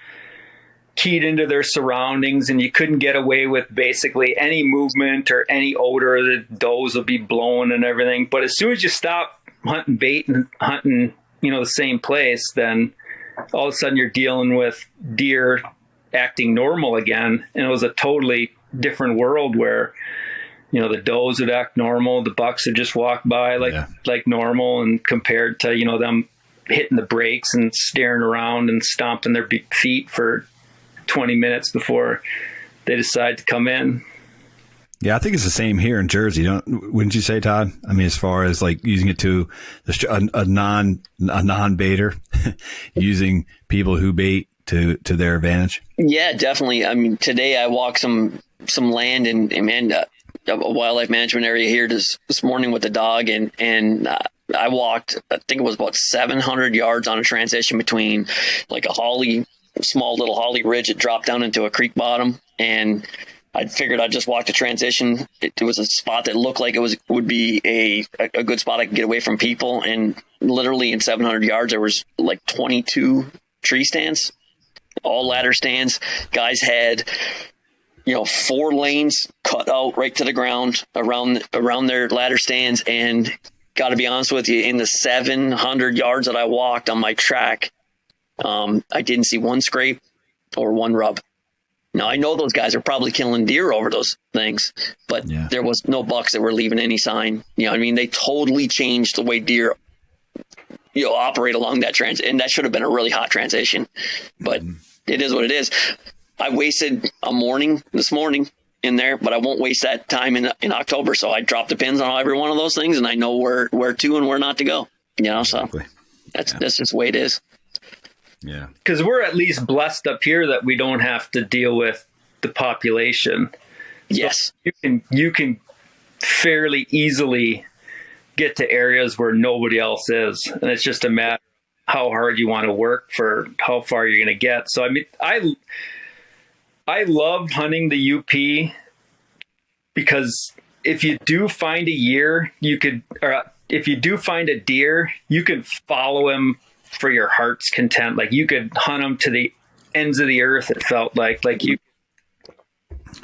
keyed into their surroundings, and you couldn't get away with basically any movement or any odor. The does would be blowing and everything. But as soon as you stop hunting bait and hunting, the same place, then all of a sudden you're dealing with deer acting normal again. And it was a totally different world where, the does would act normal. The bucks would just walk by like normal, and compared to, them hitting the brakes and staring around and stomping their feet for 20 minutes before they decide to come in. Yeah, I think it's the same here in Jersey. Wouldn't you say, Todd? I mean, as far as like using it to a non-baiter, using people who bait to their advantage. Yeah, definitely. I mean, today I walked some land in a wildlife management area here this morning with the dog, and I walked, I think it was about 700 yards on a transition between like a small little holly ridge that dropped down into a creek bottom, and I figured I'd just walk the transition. It was a spot that looked like would be a good spot I could get away from people, and literally in 700 yards there was like 22 tree stands, all ladder stands. Guys had 4 lanes cut out right to the ground around their ladder stands, and got to be honest with you, in the 700 yards that I walked on my track, I didn't see one scrape or one rub. Now, I know those guys are probably killing deer over those things, but there was no bucks that were leaving any sign. I mean, they totally changed the way deer operate along that and that should have been a really hot transition, but it is what it is. I wasted a morning this morning in there, but I won't waste that time in October. So I dropped the pins on every one of those things, and I know where to and where not to go. So exactly. That's just the way it is. Yeah, because we're at least blessed up here that we don't have to deal with the population. Yes, so you can fairly easily get to areas where nobody else is, and it's just a matter of how hard you want to work for how far you're going to get. So I mean, I love hunting the UP because if you do find if you do find a deer, you can follow him for your heart's content. Like you could hunt him to the ends of the earth. It felt like you,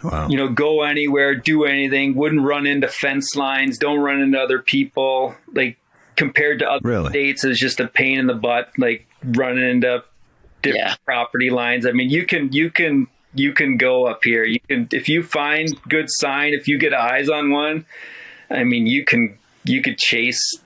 go anywhere, do anything, wouldn't run into fence lines, don't run into other people. Like compared to other states, it's just a pain in the butt, like running into different property lines. I mean, you can go up here. You can, if you find good sign, if you get eyes on one, I mean, you could chase.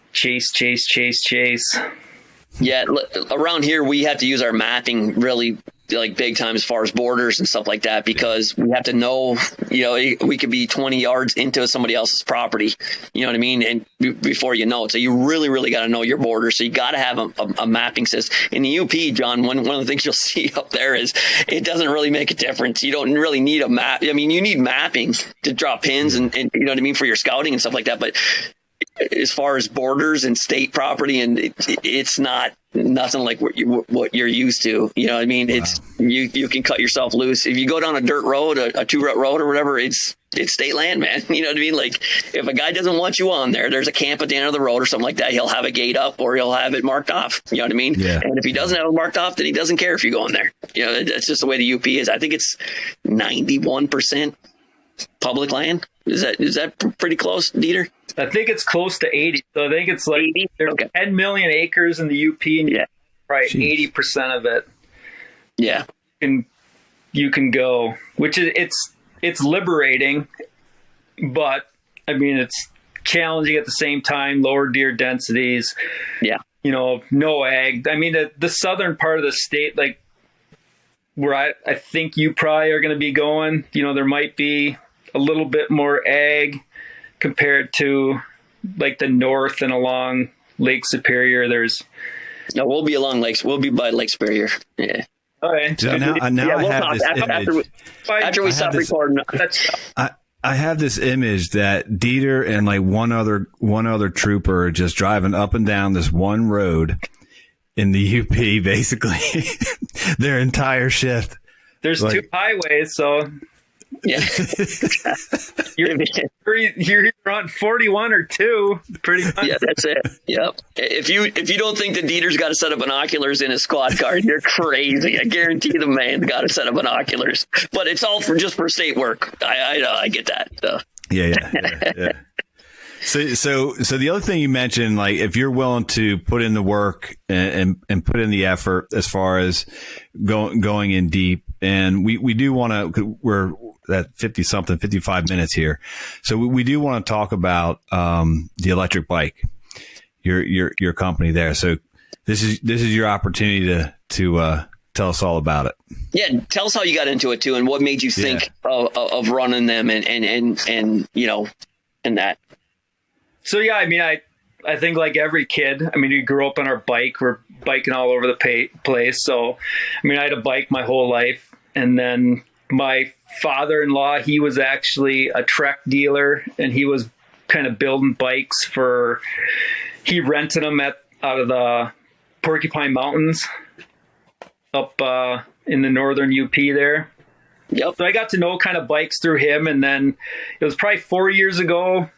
Yeah, around here we have to use our mapping really like big time as far as borders and stuff like that, because we have to know, we could be 20 yards into somebody else's property, you know what I mean? And before you know it. So you really, really got to know your borders. So you got to have a mapping system. In the UP, John, one of the things you'll see up there is it doesn't really make a difference. You don't really need a map. I mean, you need mapping to drop pins and you know what I mean, for your scouting and stuff like that. But as far as borders and state property, and it's nothing like what you're used to. You know what I mean? Wow. It's you can cut yourself loose. If you go down a dirt road, a 2-rut road or whatever, it's state land, man. You know what I mean? Like if a guy doesn't want you on there's a camp at the end of the road or something like that, he'll have a gate up or he'll have it marked off. You know what I mean? Yeah. And if he doesn't have it marked off, then he doesn't care if you go in there. That's just the way the UP is. I think it's 91% public land. Is that pretty close, Dieter? I think it's close to 80. So I think it's like 80? There's 10 million acres in the UP, and right, 80% of it. Yeah, you can go, which is it's liberating, but I mean it's challenging at the same time. Lower deer densities. Yeah, no ag. I mean the southern part of the state, like where I think you probably are going to be going. There might be a little bit more ag compared to like the north and along Lake Superior. No, we'll be along lakes. We'll be by Lake Superior. Yeah. Okay. So now I have this image. After we stop recording. I have this image that Dieter and like one other trooper just driving up and down this one road in the UP, basically their entire shift. There's 2 highways, so. Yeah, you're on 41 or 2, pretty much. Yeah, that's it. Yep. If you don't think that Dieter's got a set of binoculars in his squad car, you're crazy. I guarantee the man's got a set of binoculars. But it's all just for state work. I get that. So. Yeah. So the other thing you mentioned, like if you're willing to put in the work and put in the effort as far as going in deep, and we do want to, we're at 55 minutes here. So we do want to talk about the electric bike, your company there. So this is your opportunity to tell us all about it. Yeah, tell us how you got into it too, and what made you think of running them, and you know, and that. So yeah, I mean, I think like every kid, I mean, we grew up on our bike. We're biking all over the place. So, I mean, I had a bike my whole life, and then my father-in-law, he was actually a Trek dealer, and he was kind of building bikes he rented them out of the Porcupine Mountains up in the northern UP there. Yep. So I got to know kind of bikes through him, and then it was probably 4 years ago,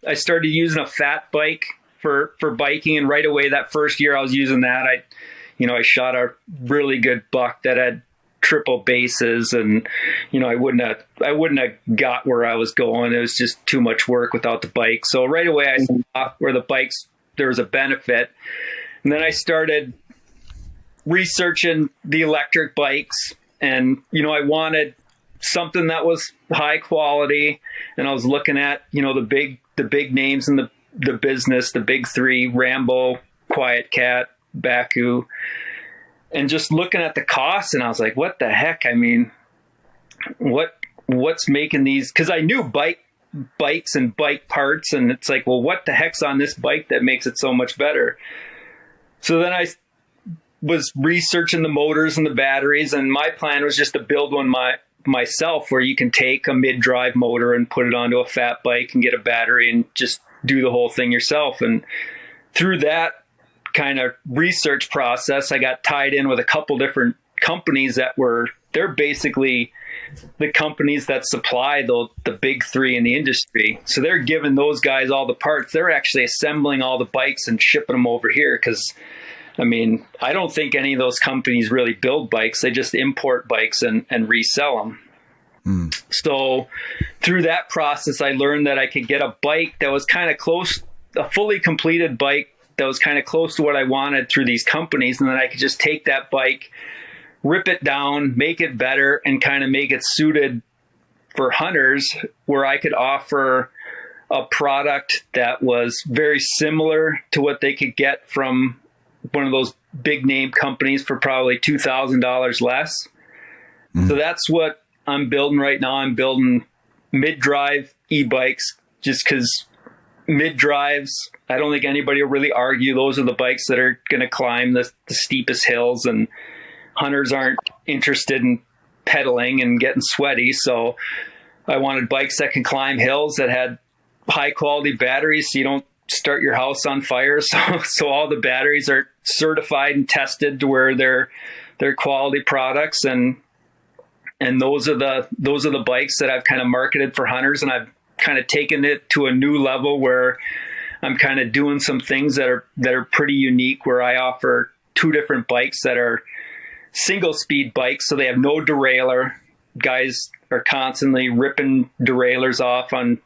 I started using a fat bike for biking, and right away that first year I was using that, I shot a really good buck that had triple bases, and I wouldn't have got where I was going. It was just too much work without the bike. So right away I saw where the bikes, there was a benefit. And then I started researching the electric bikes, and I wanted something that was high quality, and I was looking at the big names in the business, the big three: Rambo, Quiet Cat, Baku. And just looking at the costs, and I was like, what the heck? I mean, what's making these? Because I knew bikes and bike parts, and it's like, well, what the heck's on this bike that makes it so much better? So then I was researching the motors and the batteries, and my plan was just to build one myself, where you can take a mid-drive motor and put it onto a fat bike and get a battery and just do the whole thing yourself. And through that kind of research process, I got tied in with a couple different companies they're basically the companies that supply the big three in the industry. So they're giving those guys all the parts. They're actually assembling all the bikes and shipping them over here, because I mean, I don't think any of those companies really build bikes. They just import bikes and resell them. So through that process, I learned that I could get a bike that was kind of close, a fully completed bike that was kind of close to what I wanted through these companies. And then I could just take that bike, rip it down, make it better, and kind of make it suited for hunters, where I could offer a product that was very similar to what they could get from one of those big name companies for probably $2,000 less. So that's what I'm building right now. I'm building mid-drive e-bikes, just because mid-drives, I don't think anybody will really argue, those are the bikes that are going to climb the steepest hills, and hunters aren't interested in pedaling and getting sweaty. So I wanted bikes that can climb hills, that had high quality batteries, so you don't start your house on fire. So all the batteries are certified and tested to where they're quality products, and those are the bikes that I've kind of marketed for hunters, and I've kind of taken it to a new level where I'm kind of doing some things that are pretty unique, where I offer two different bikes that are single speed bikes, so they have no derailleur. Guys are constantly ripping derailleurs off on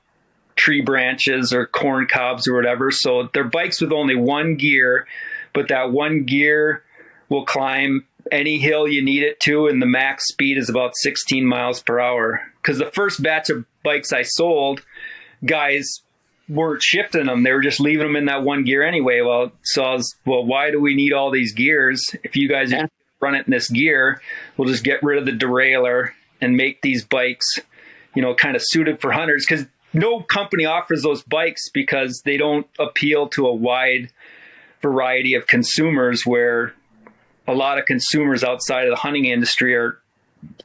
tree branches or corn cobs or whatever. So they're bikes with only one gear, but that one gear will climb any hill you need it to, and the max speed is about 16 miles per hour. Because the first batch of bikes I sold, guys weren't shifting them. They were just leaving them in that one gear anyway. Well, why do we need all these gears? If you guys run it in this gear, we'll just get rid of the derailleur and make these bikes, kind of suited for hunters. Because no company offers those bikes, because they don't appeal to a wide variety of consumers, where a lot of consumers outside of the hunting industry are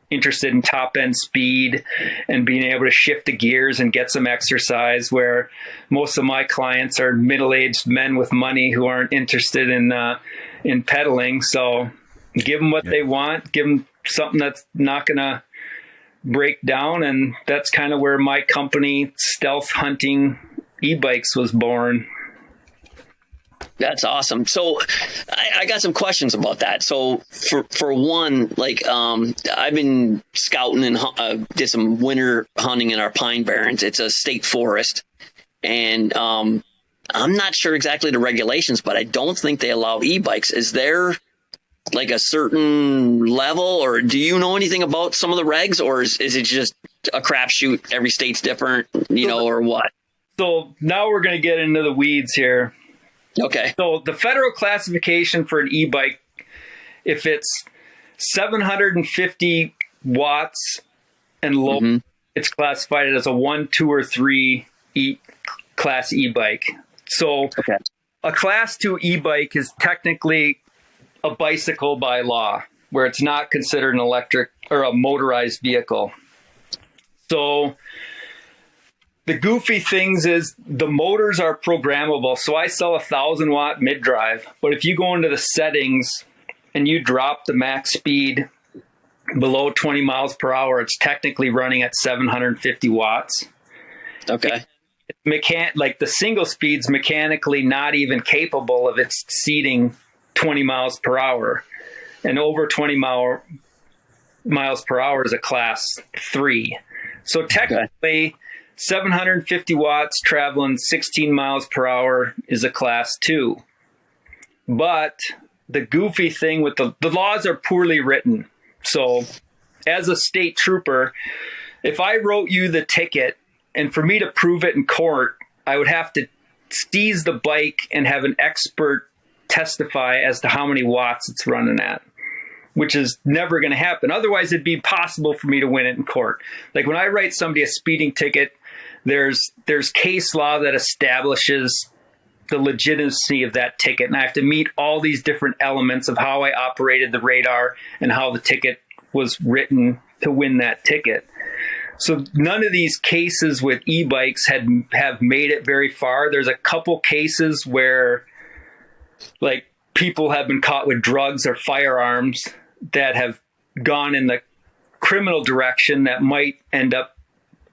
interested in top end speed and being able to shift the gears and get some exercise, where most of my clients are middle-aged men with money who aren't interested in pedaling. So give them what they want, give them something that's not going to break down. And that's kind of where my company, Stealth Hunting EBikes, was born. That's awesome. So I got some questions about that. So for one, like, I've been scouting and did some winter hunting in our Pine Barrens. It's a state forest, and I'm not sure exactly the regulations, but I don't think they allow e-bikes. Is there like a certain level, or do you know anything about some of the regs, or is it just a crapshoot? Every state's different, or what? So now we're going to get into the weeds here. Okay. So the federal classification for an e-bike, if it's 750 watts and low. It's classified as a 1, 2, or 3 class e-bike. So a class 2 e-bike is technically a bicycle by law, where it's not considered an electric or a motorized vehicle. So the goofy things is the motors are programmable. So I sell 1,000 watt mid drive, but if you go into the settings and you drop the max speed below 20 miles per hour, it's technically running at 750 watts. Okay. Like the single speed's mechanically not even capable of exceeding 20 miles per hour. And over 20 miles per hour is a class 3. So technically, 750 watts traveling 16 miles per hour is a class 2. But the goofy thing with the laws are poorly written. So as a state trooper, if I wrote you the ticket and for me to prove it in court, I would have to seize the bike and have an expert testify as to how many watts it's running at, which is never going to happen. Otherwise, it'd be possible for me to win it in court. Like when I write somebody a speeding ticket, there's case law that establishes the legitimacy of that ticket. And I have to meet all these different elements of how I operated the radar and how the ticket was written to win that ticket. So none of these cases with e-bikes have made it very far. There's a couple cases where like people have been caught with drugs or firearms that have gone in the criminal direction that might end up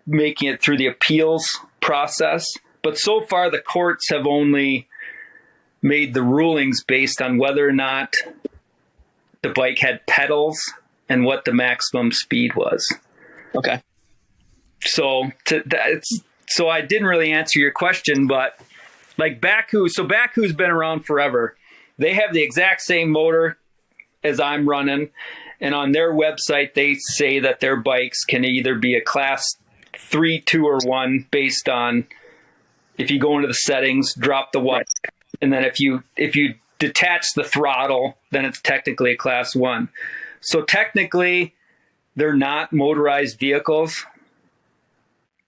making it through the appeals process. But so far, the courts have only made the rulings based on whether or not the bike had pedals and what the maximum speed was. Okay. So I didn't really answer your question, but like Baku, so Baku's been around forever. They have the exact same motor as I'm running. And on their website, they say that their bikes can either be a class 3, 2, or 1 based on if you go into the settings, drop the watt, and then if you detach the throttle, then it's technically a class 1. So technically, they're not motorized vehicles.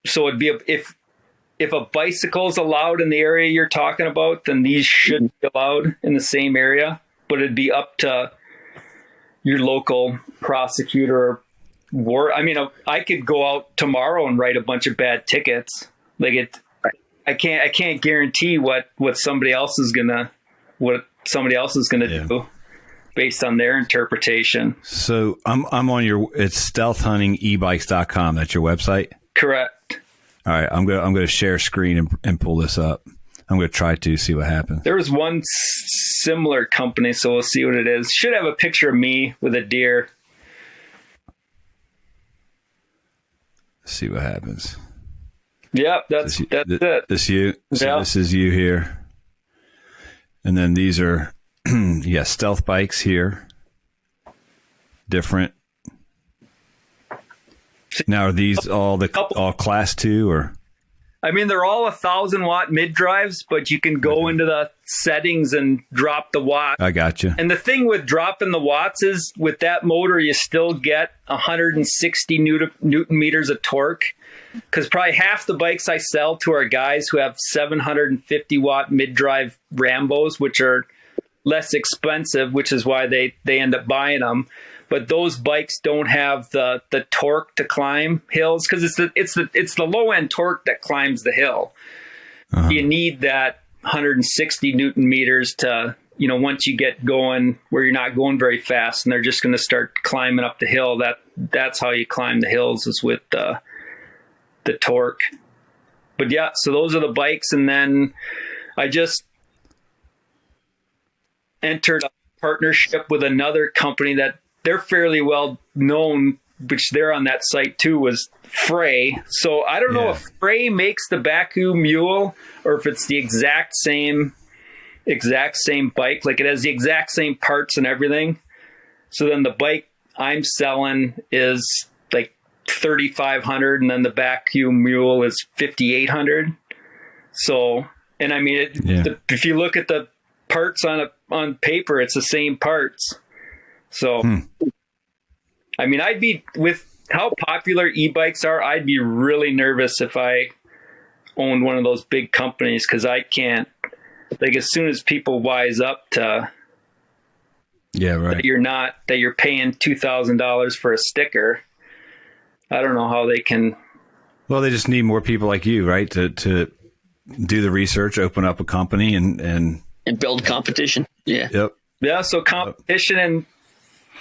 So it'd be if a bicycle is allowed in the area you're talking about, then these should be allowed in the same area. But it'd be up to your local prosecutor. I mean, I could go out tomorrow and write a bunch of bad tickets. I can't guarantee what somebody else is gonna do based on their interpretation. So I'm on it's stealthhuntingebikes.com. That's your website? Correct. All right. I'm going to share screen and pull this up. I'm going to try to see what happens. There was one similar company, so we'll see what it is. Should have a picture of me with a deer. See what happens. Yep, that's it. This you. So yep. This is you here. And then these are stealth bikes here. Different. Now are these all class 2 or? I mean, they're all 1,000 watt mid drives, but you can go into the settings and drop the watt. I got you. And the thing with dropping the watts is with that motor, you still get 160 Newton meters of torque. Because probably half the bikes I sell to are guys who have 750 watt mid drive Rambos, which are less expensive, which is why they end up buying them. But those bikes don't have the torque to climb hills because it's the low end torque that climbs the hill. Uh-huh. You need that 160 Newton meters to, once you get going where you're not going very fast and they're just going to start climbing up the hill. That's how you climb the hills is with the torque. But yeah, so those are the bikes. And then I just entered a partnership with another company that they're fairly well known, which they're on that site too, was Frey. So I don't know if Frey makes the Baku Mule or if it's the exact same bike. Like it has the exact same parts and everything. So then the bike I'm selling is like $3,500 and then the Baku Mule is $5,800. So, and I mean, if you look at the parts on paper, it's the same parts. So I mean, I'd be, with how popular e-bikes are, I'd be really nervous if I owned one of those big companies, because I can't, like, as soon as people wise up to that you're paying $2,000 for a sticker, I don't know how they can. Well, they just need more people like you, right? To do the research, open up a company and build competition. Yeah. Yep. Yeah. So competition, and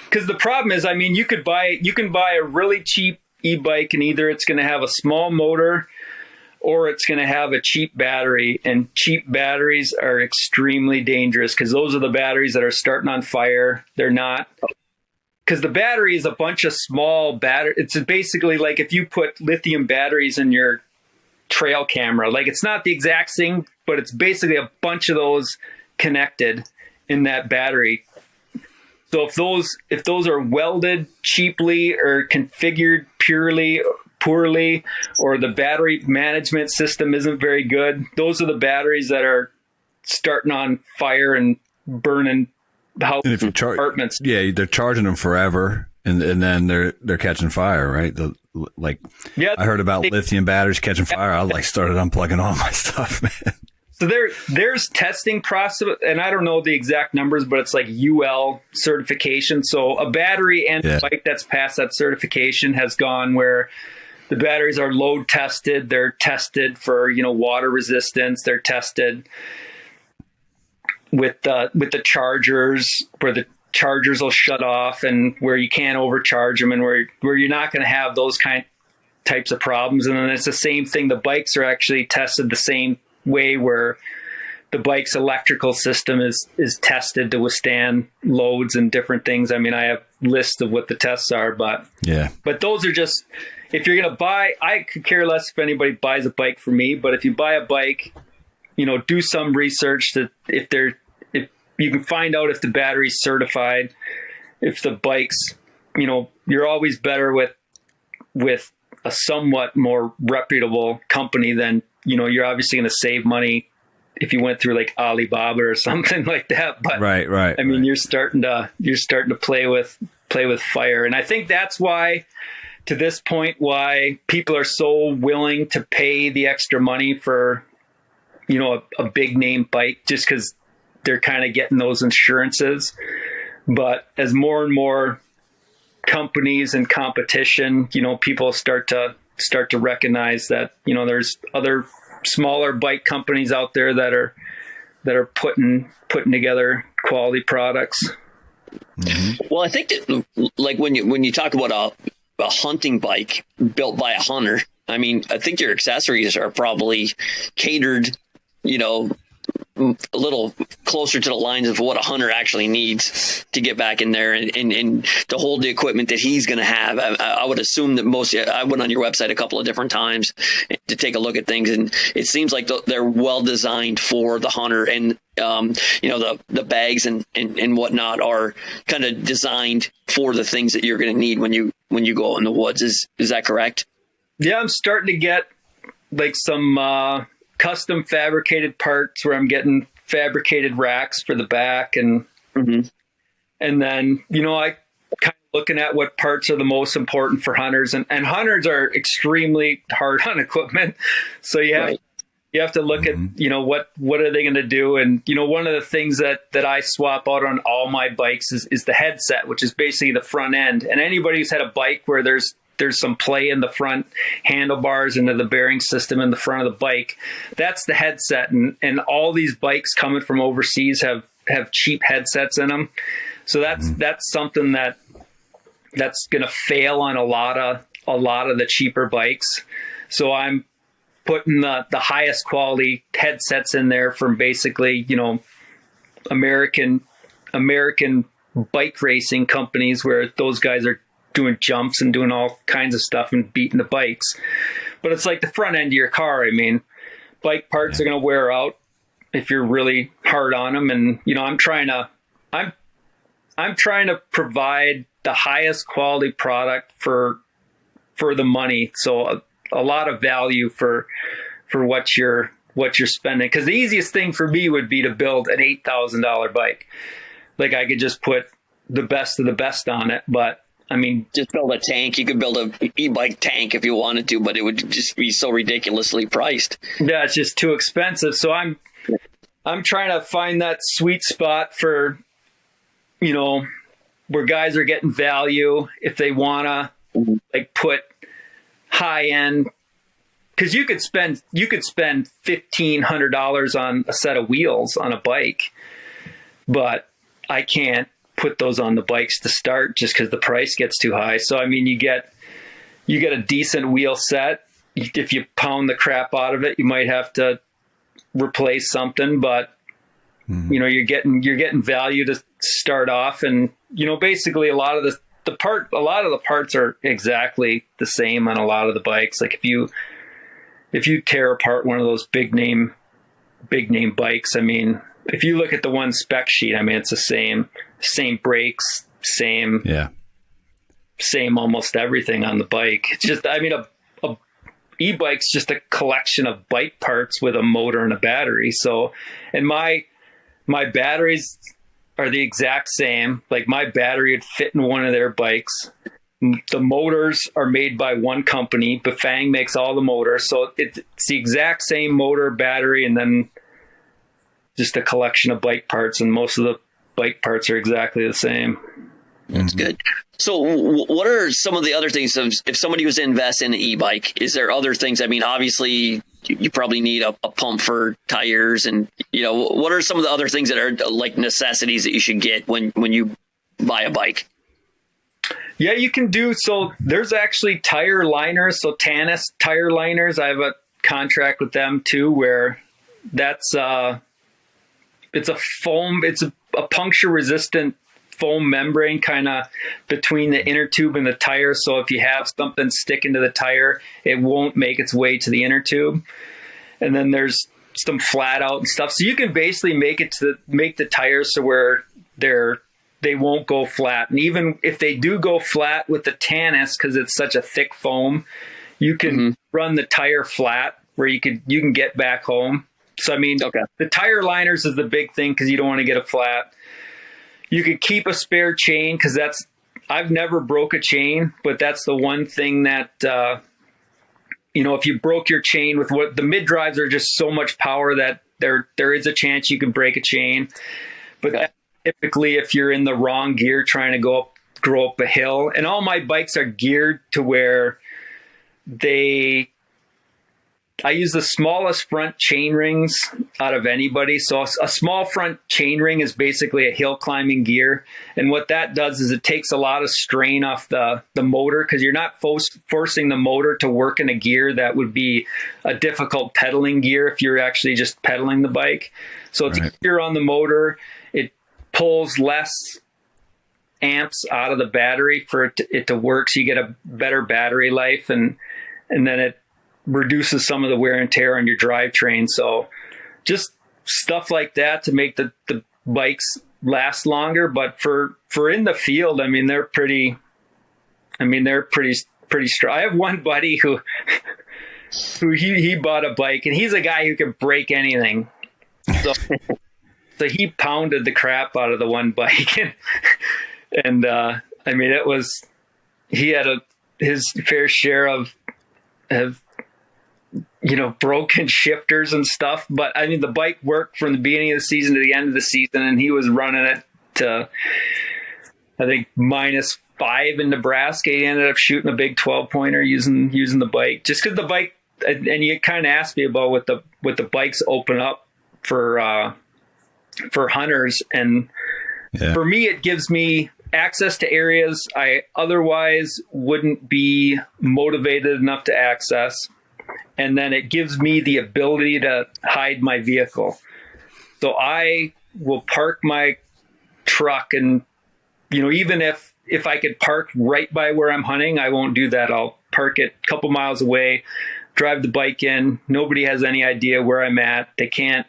because the problem is, I mean, you can buy a really cheap e-bike, and either it's going to have a small motor or it's going to have a cheap battery, and cheap batteries are extremely dangerous, because those are the batteries that are starting on fire. They're not, because the battery is a bunch of small battery. It's basically like if you put lithium batteries in your trail camera, like, it's not the exact thing, but it's basically a bunch of those connected in that battery. So if those are welded cheaply or configured poorly, or the battery management system isn't very good, those are the batteries that are starting on fire and burning houses and apartments. Yeah, they're charging them forever, and then they're catching fire, right? I heard about lithium batteries catching fire. I started unplugging all my stuff, man. So there's testing process, and I don't know the exact numbers, but it's like UL certification. So a battery and a bike that's passed that certification has gone where the batteries are load tested. They're tested for, water resistance. They're tested with the chargers, where the chargers will shut off and where you can't overcharge them, and where you're not going to have those types of problems. And then it's the same thing. The bikes are actually tested the same way, where the bike's electrical system is tested to withstand loads and different things. I mean, I have lists of what the tests are, but those are just, if you're going to buy, I could care less if anybody buys a bike for me, but if you buy a bike, do some research that if you can find out if the battery's certified, if the bike's, you're always better with a somewhat more reputable company than, you're obviously going to save money if you went through like Alibaba or something like that. But right. I mean, you're starting to play with fire. And I think that's why, to this point, why people are so willing to pay the extra money for, a big name bike, just because they're kind of getting those insurances. But as more and more companies and competition, people start to recognize that, there's other smaller bike companies out there that are putting together quality products. Mm-hmm. Well, I think that, like, when you talk about a hunting bike built by a hunter, I mean, I think your accessories are probably catered, a little closer to the lines of what a hunter actually needs to get back in there and to hold the equipment that he's going to have. I would assume that I went on your website a couple of different times to take a look at things, and it seems like they're well designed for the hunter, and the bags and whatnot are kind of designed for the things that you're going to need when you go out in the woods. Is that correct? Yeah, I'm starting to get like some custom fabricated parts, where I'm getting fabricated racks for the back, and and then I kind of looking at what parts are the most important for hunters, and hunters are extremely hard on equipment, so you have to look at what are they going to do. And one of the things that I swap out on all my bikes is the headset, which is basically the front end. And anybody who's had a bike where there's some play in the front handlebars into the bearing system in the front of the bike, that's the headset. And all these bikes coming from overseas have cheap headsets in them. So that's something that's going to fail on a lot of the cheaper bikes. So I'm putting the highest quality headsets in there from basically, American bike racing companies, where those guys are doing jumps and doing all kinds of stuff and beating the bikes. But it's like the front end of your car. I mean, bike parts are going to wear out if you're really hard on them. And, I'm trying to provide the highest quality product for the money. So a lot of value for what you're spending. Cause the easiest thing for me would be to build an $8,000 bike. Like, I could just put the best of the best on it, but I mean, just build a tank. You could build a e-bike tank if you wanted to, but it would just be so ridiculously priced. Yeah, it's just too expensive. So I'm trying to find that sweet spot for, you know, where guys are getting value if they want to like put high end, because you could spend $1,500 on a set of wheels on a bike, but I can't put those on the bikes to start just because the price gets too high. So I mean, you get a decent wheel set. If you pound the crap out of it, you might have to replace something, but you know, you're getting value to start off. And you know, basically a lot of the parts are exactly the same on a lot of the bikes. Like if you tear apart one of those big name bikes, I mean, if you look at the one spec sheet, I mean, it's the same brakes, same almost everything on the bike. It's just, I mean, a e-bike's just a collection of bike parts with a motor and a battery. So, and my batteries are the exact same. Like my battery would fit in one of their bikes. The motors are made by one company. Bafang makes all the motors. So it's the exact same motor, battery, and then just a collection of bike parts. And most of the bike parts are exactly the same. That's good. So what are some of the other things if somebody was to invest in an e-bike? Is there other things? I mean, obviously you probably need a pump for tires, and you know, what are some of the other things that are like necessities that you should get when you buy a bike? Yeah, you can do. So there's actually tire liners. So Tanis tire liners, I have a contract with them too, where that's it's a foam, it's a puncture resistant foam membrane kind of between the inner tube and the tire. So if you have something sticking to the tire, it won't make its way to the inner tube. And then there's some flat out and stuff. So you can basically make the tires so where they won't go flat. And even if they do go flat with the Tanis, because it's such a thick foam, you can run the tire flat where you can get back home. So I mean, The tire liners is the big thing because you don't want to get a flat. You could keep a spare chain because I've never broke a chain, but that's the one thing that, you know, if you broke your chain with what the mid drives are just so much power that there is a chance you can break a chain. But typically if you're in the wrong gear trying to go up a hill, and all my bikes are geared to where I use the smallest front chain rings out of anybody. So a small front chain ring is basically a hill climbing gear. And what that does is it takes a lot of strain off the motor, because you're not forcing the motor to work in a gear that would be a difficult pedaling gear if you're actually just pedaling the bike. So it's easier on the motor. It pulls less amps out of the battery for it to work. So you get a better battery life, and then it reduces some of the wear and tear on your drivetrain. So just stuff like that to make the bikes last longer. But for in the field, I mean, they're pretty strong. I have one buddy who he bought a bike, and he's a guy who can break anything. So he pounded the crap out of the one bike, and I mean, he had his fair share of you know, broken shifters and stuff. But I mean, the bike worked from the beginning of the season to the end of the season, and he was running it to, I think, -5 in Nebraska. He ended up shooting a big 12-pointer using the bike, just because the bike. And you kind of asked me about what the bikes open up for hunters, and for me, it gives me access to areas I otherwise wouldn't be motivated enough to access. And then it gives me the ability to hide my vehicle. So I will park my truck, and, you know, even if I could park right by where I'm hunting, I won't do that. I'll park it a couple miles away, drive the bike in. Nobody has any idea where I'm at. They can't,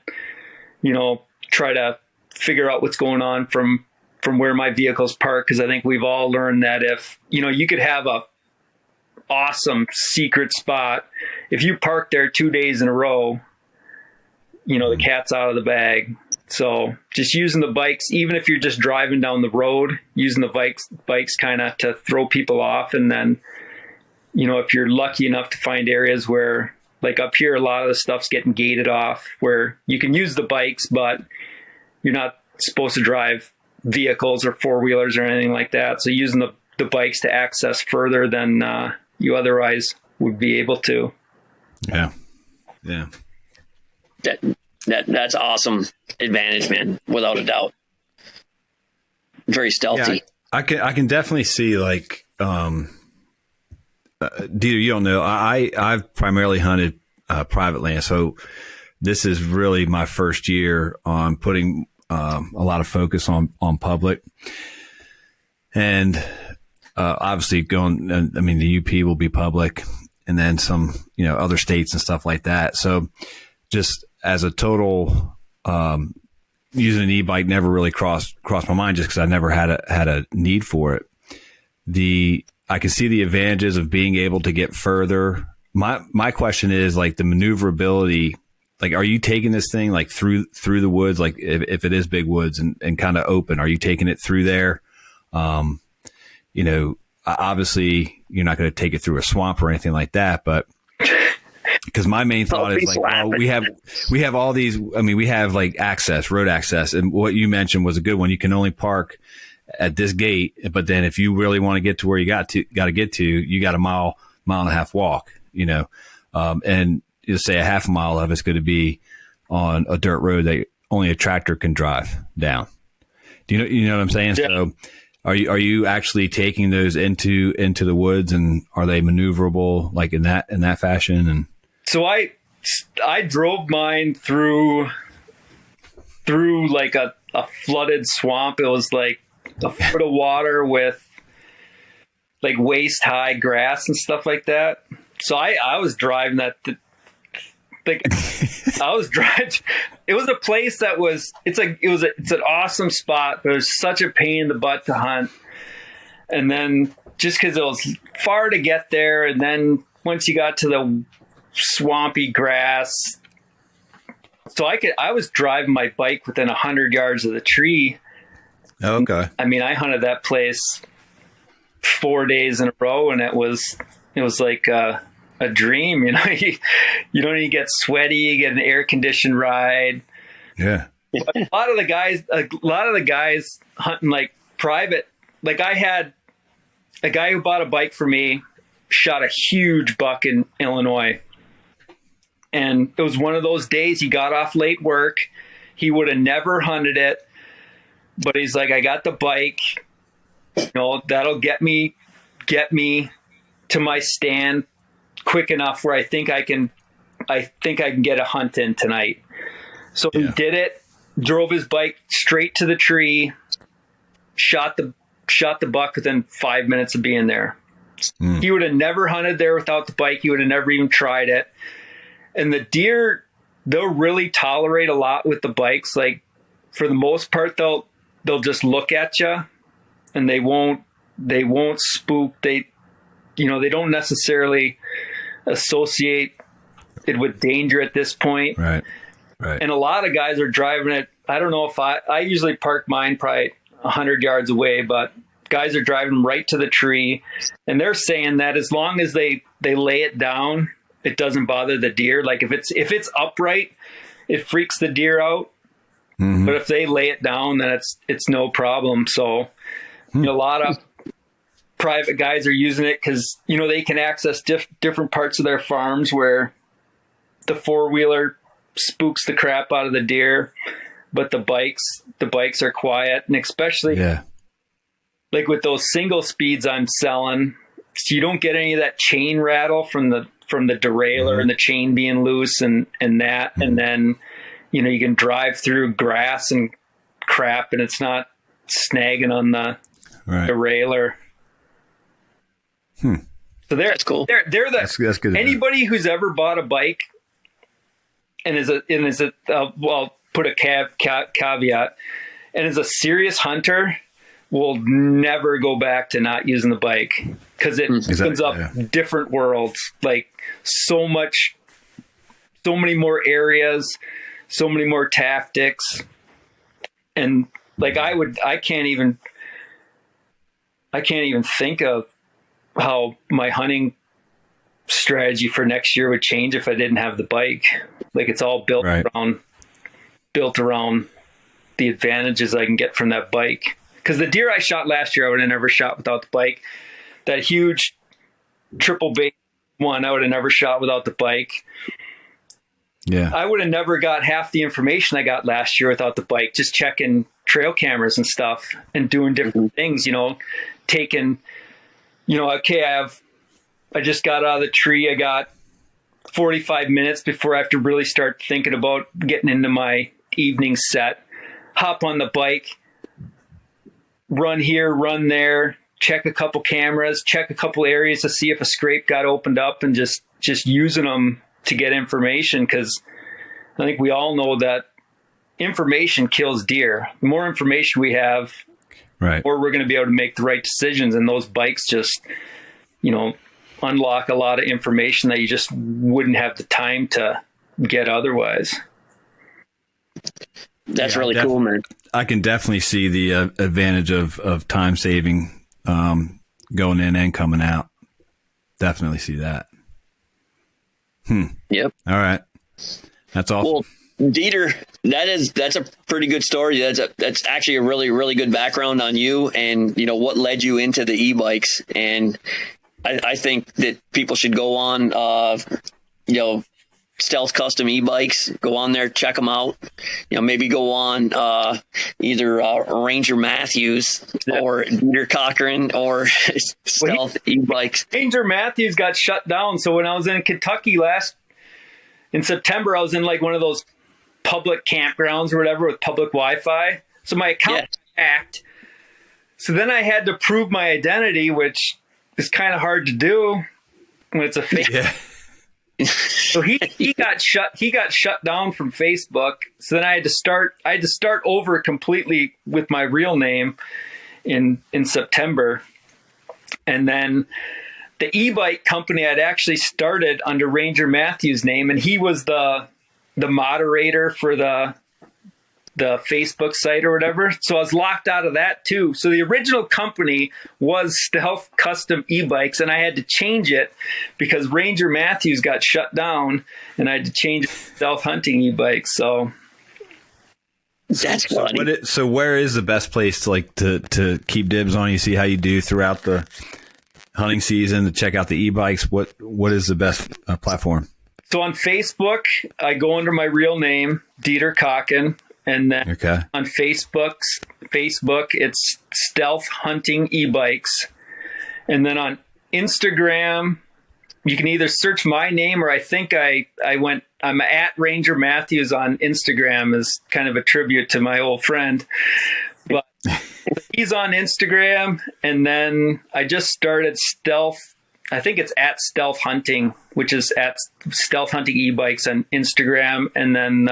you know, try to figure out what's going on from where my vehicle's parked. Because I think we've all learned that if, you know, you could have a awesome secret spot. If you park there 2 days in a row, you know, the cat's out of the bag. So just using the bikes, even if you're just driving down the road, using the bikes kind of to throw people off. And then, if you're lucky enough to find areas where, like up here, a lot of the stuff's getting gated off, where you can use the bikes, but you're not supposed to drive vehicles or four-wheelers or anything like that. So using the bikes to access further than you otherwise would be able to. Yeah. That's awesome advantage, man, without a doubt. Very stealthy. Yeah, I can definitely see, like, Dieter, you don't know, I've primarily hunted private land, so this is really my first year on putting a lot of focus on public, and obviously the UP will be public, and then some other states and stuff like that. So just as a total, using an e-bike never really crossed my mind, just because I never had a need for it. I can see the advantages of being able to get further. My question is, like, the maneuverability. Like, are you taking this thing like through the woods? Like, if it is big woods and kind of open, are you taking it through there? Obviously you're not going to take it through a swamp or anything like that, but because my main thought is, like, well, we have all these. I mean, we have like road access, and what you mentioned was a good one. You can only park at this gate, but then if you really want to get to where you got to get to, you got a mile and a half walk. And you say a half a mile of it's going to be on a dirt road that only a tractor can drive down. Do you know what I'm saying? Yeah. So are you actually taking those into the woods, and are they maneuverable like in that fashion? And so I drove mine through like a flooded swamp. It was like a foot of water with like waist high grass and stuff like that. So I was driving that. It was a place that it's an awesome spot, but it was such a pain in the butt to hunt. And then just because it was far to get there, and then once you got to the swampy grass, so I was driving my bike within 100 yards of the tree. Okay. I mean, I hunted that place 4 days in a row, and it was like a dream. You don't even get sweaty. You get an air conditioned ride. Yeah. A lot of the guys hunting like private. Like, I had a guy who bought a bike for me, shot a huge buck in Illinois. And it was one of those days he got off late work. He would have never hunted it, but he's like, I got the bike, that'll get me to my stand quick enough where I think I can get a hunt in tonight. So He did it, drove his bike straight to the tree, shot the buck within 5 minutes of being there. He would have never hunted there without the bike. He would have never even tried it. And the deer, they'll really tolerate a lot with the bikes. Like, for the most part, they'll just look at you, and they won't spook. They don't necessarily associate it with danger at this point. Right. And a lot of guys are driving it. I don't know if I usually park mine probably 100 yards away, but guys are driving right to the tree, and they're saying that as long as they lay it down, it doesn't bother the deer. Like, if it's upright, it freaks the deer out. Mm-hmm. But if they lay it down, then it's no problem. So a lot of private guys are using it because they can access different parts of their farms where the four-wheeler spooks the crap out of the deer, but the bikes are quiet. And especially like with those single speeds I'm selling, so you don't get any of that chain rattle from the derailleur and the chain being loose and that. And then you can drive through grass and crap, and it's not snagging on the derailleur. So that's cool. That's good. Anybody who's ever bought a bike and I'll put a caveat, and is a serious hunter, will never go back to not using the bike, because it opens up different worlds. Like, so many more areas, so many more tactics. And like, I can't even think of how my hunting strategy for next year would change if I didn't have the bike. Like, it's all built around the advantages I can get from that bike. Because the deer I shot last year, I would have never shot without the bike. That huge triple bait one, I would have never shot without the bike. Yeah. I would have never got half the information I got last year without the bike, just checking trail cameras and stuff and doing different things, taking, okay, I just got out of the tree. I got 45 minutes before I have to really start thinking about getting into my evening set. Hop on the bike, run here, run there, check a couple cameras, check a couple areas to see if a scrape got opened up, and just using them to get information. Because I think we all know that information kills deer. The more information we have, right, or we're going to be able to make the right decisions. And those bikes just, unlock a lot of information that you just wouldn't have the time to get otherwise. That's really cool, man. I can definitely see the advantage of time saving going in and coming out. Definitely see that. Yep. All right. That's awesome. Well, Dieter, that's a pretty good story. That's actually a really, really good background on you and, what led you into the e-bikes. And I think that people should go on, Stealth Custom EBikes, go on there, check them out. Maybe go on either Ranger Matthews or Dieter Kochan or Stealth EBikes. Ranger Matthews got shut down. So when I was in Kentucky in September, I was in like one of those public campgrounds or whatever with public Wi-Fi. So my account was hacked. So then I had to prove my identity, which is kind of hard to do when it's a fake. Yeah. So he got shut down from Facebook. So then I had to start over completely with my real name in September. And then the e-bike company I'd actually started under Ranger Matthews' name, and he was the moderator for the Facebook site or whatever. So I was locked out of that too. So the original company was Stealth Custom EBikes, and I had to change it because Ranger Matthews got shut down, and I had to change it to Stealth Hunting EBikes. So that's funny. So where is the best place to keep dibs on you, see how you do throughout the hunting season, to check out the e-bikes? What is the best platform? So on Facebook, I go under my real name, Dieter Kochan. And then on Facebook, it's Stealth Hunting EBikes. And then on Instagram, you can either search my name, or I think I'm at Ranger Matthews on Instagram as kind of a tribute to my old friend. But he's on Instagram. And then I just started Stealth. I think it's at Stealth Hunting, which is at Stealth Hunting EBikes on Instagram. And then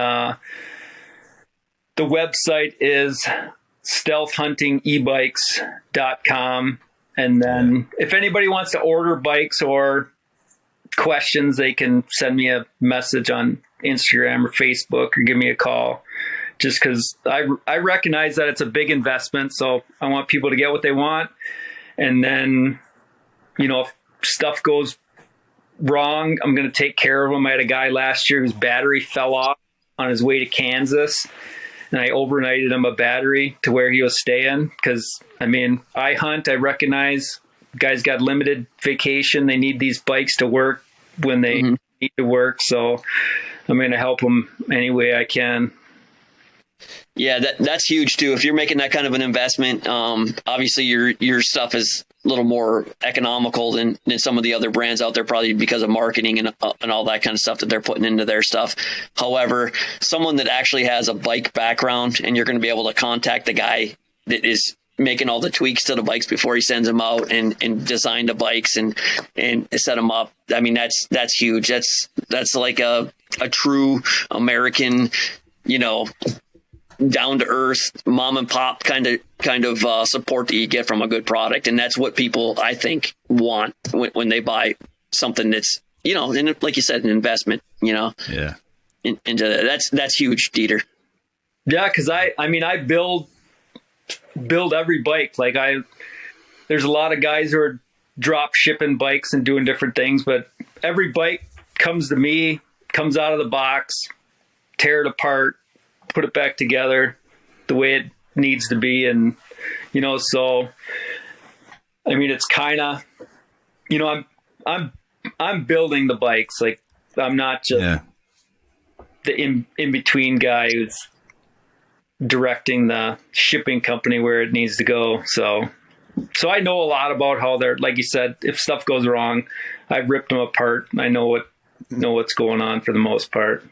the website is stealthhuntingebikes.com. And then if anybody wants to order bikes or questions, they can send me a message on Instagram or Facebook or give me a call, just because I recognize that it's a big investment. So I want people to get what they want. And then, if stuff goes wrong, I'm going to take care of them. I had a guy last year whose battery fell off on his way to Kansas, and I overnighted him a battery to where he was staying. Because, I hunt. I recognize guys got limited vacation. They need these bikes to work when they need to work. So I'm going to help them any way I can. Yeah, that's huge too. If you're making that kind of an investment, obviously your stuff is a little more economical than some of the other brands out there, probably because of marketing and all that kind of stuff that they're putting into their stuff. However, someone that actually has a bike background, and you're going to be able to contact the guy that is making all the tweaks to the bikes before he sends them out and design the bikes and set them up. That's huge. That's like a true American, down to earth mom and pop kind of support that you get from a good product. And that's what people, I think, want when they buy something that's, and like you said, an investment, into that. That's huge, Dieter. Yeah, because I build every bike. Like there's a lot of guys who are drop shipping bikes and doing different things, but every bike comes to me, comes out of the box, tear it apart, put it back together the way it needs to be. And, so, it's kind of, I'm building the bikes. Like, I'm not just the in-between guy who's directing the shipping company where it needs to go. So I know a lot about how they're, like you said, if stuff goes wrong, I've ripped them apart. I know what's going on for the most part.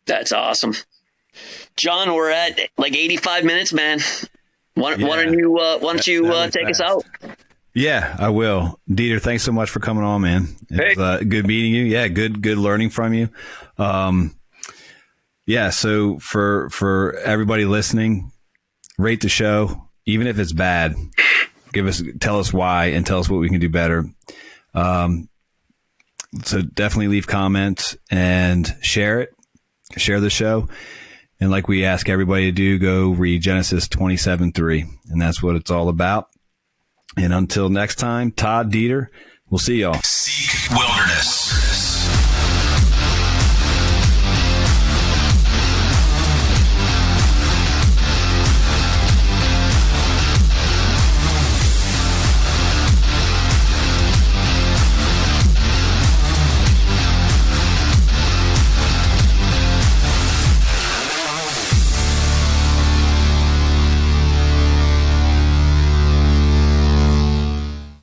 That's awesome. John, we're at like 85 minutes, man. Why don't you take us out? Yeah, I will. Dieter, thanks so much for coming on, man. It was good meeting you. Yeah, good learning from you. So for everybody listening, rate the show, even if it's bad. Tell us why and tell us what we can do better. So definitely leave comments and share the show. And like we ask everybody to do, go read Genesis 27:3, and that's what it's all about. And until next time, Todd, Dieter, we'll see y'all. Seek wilderness.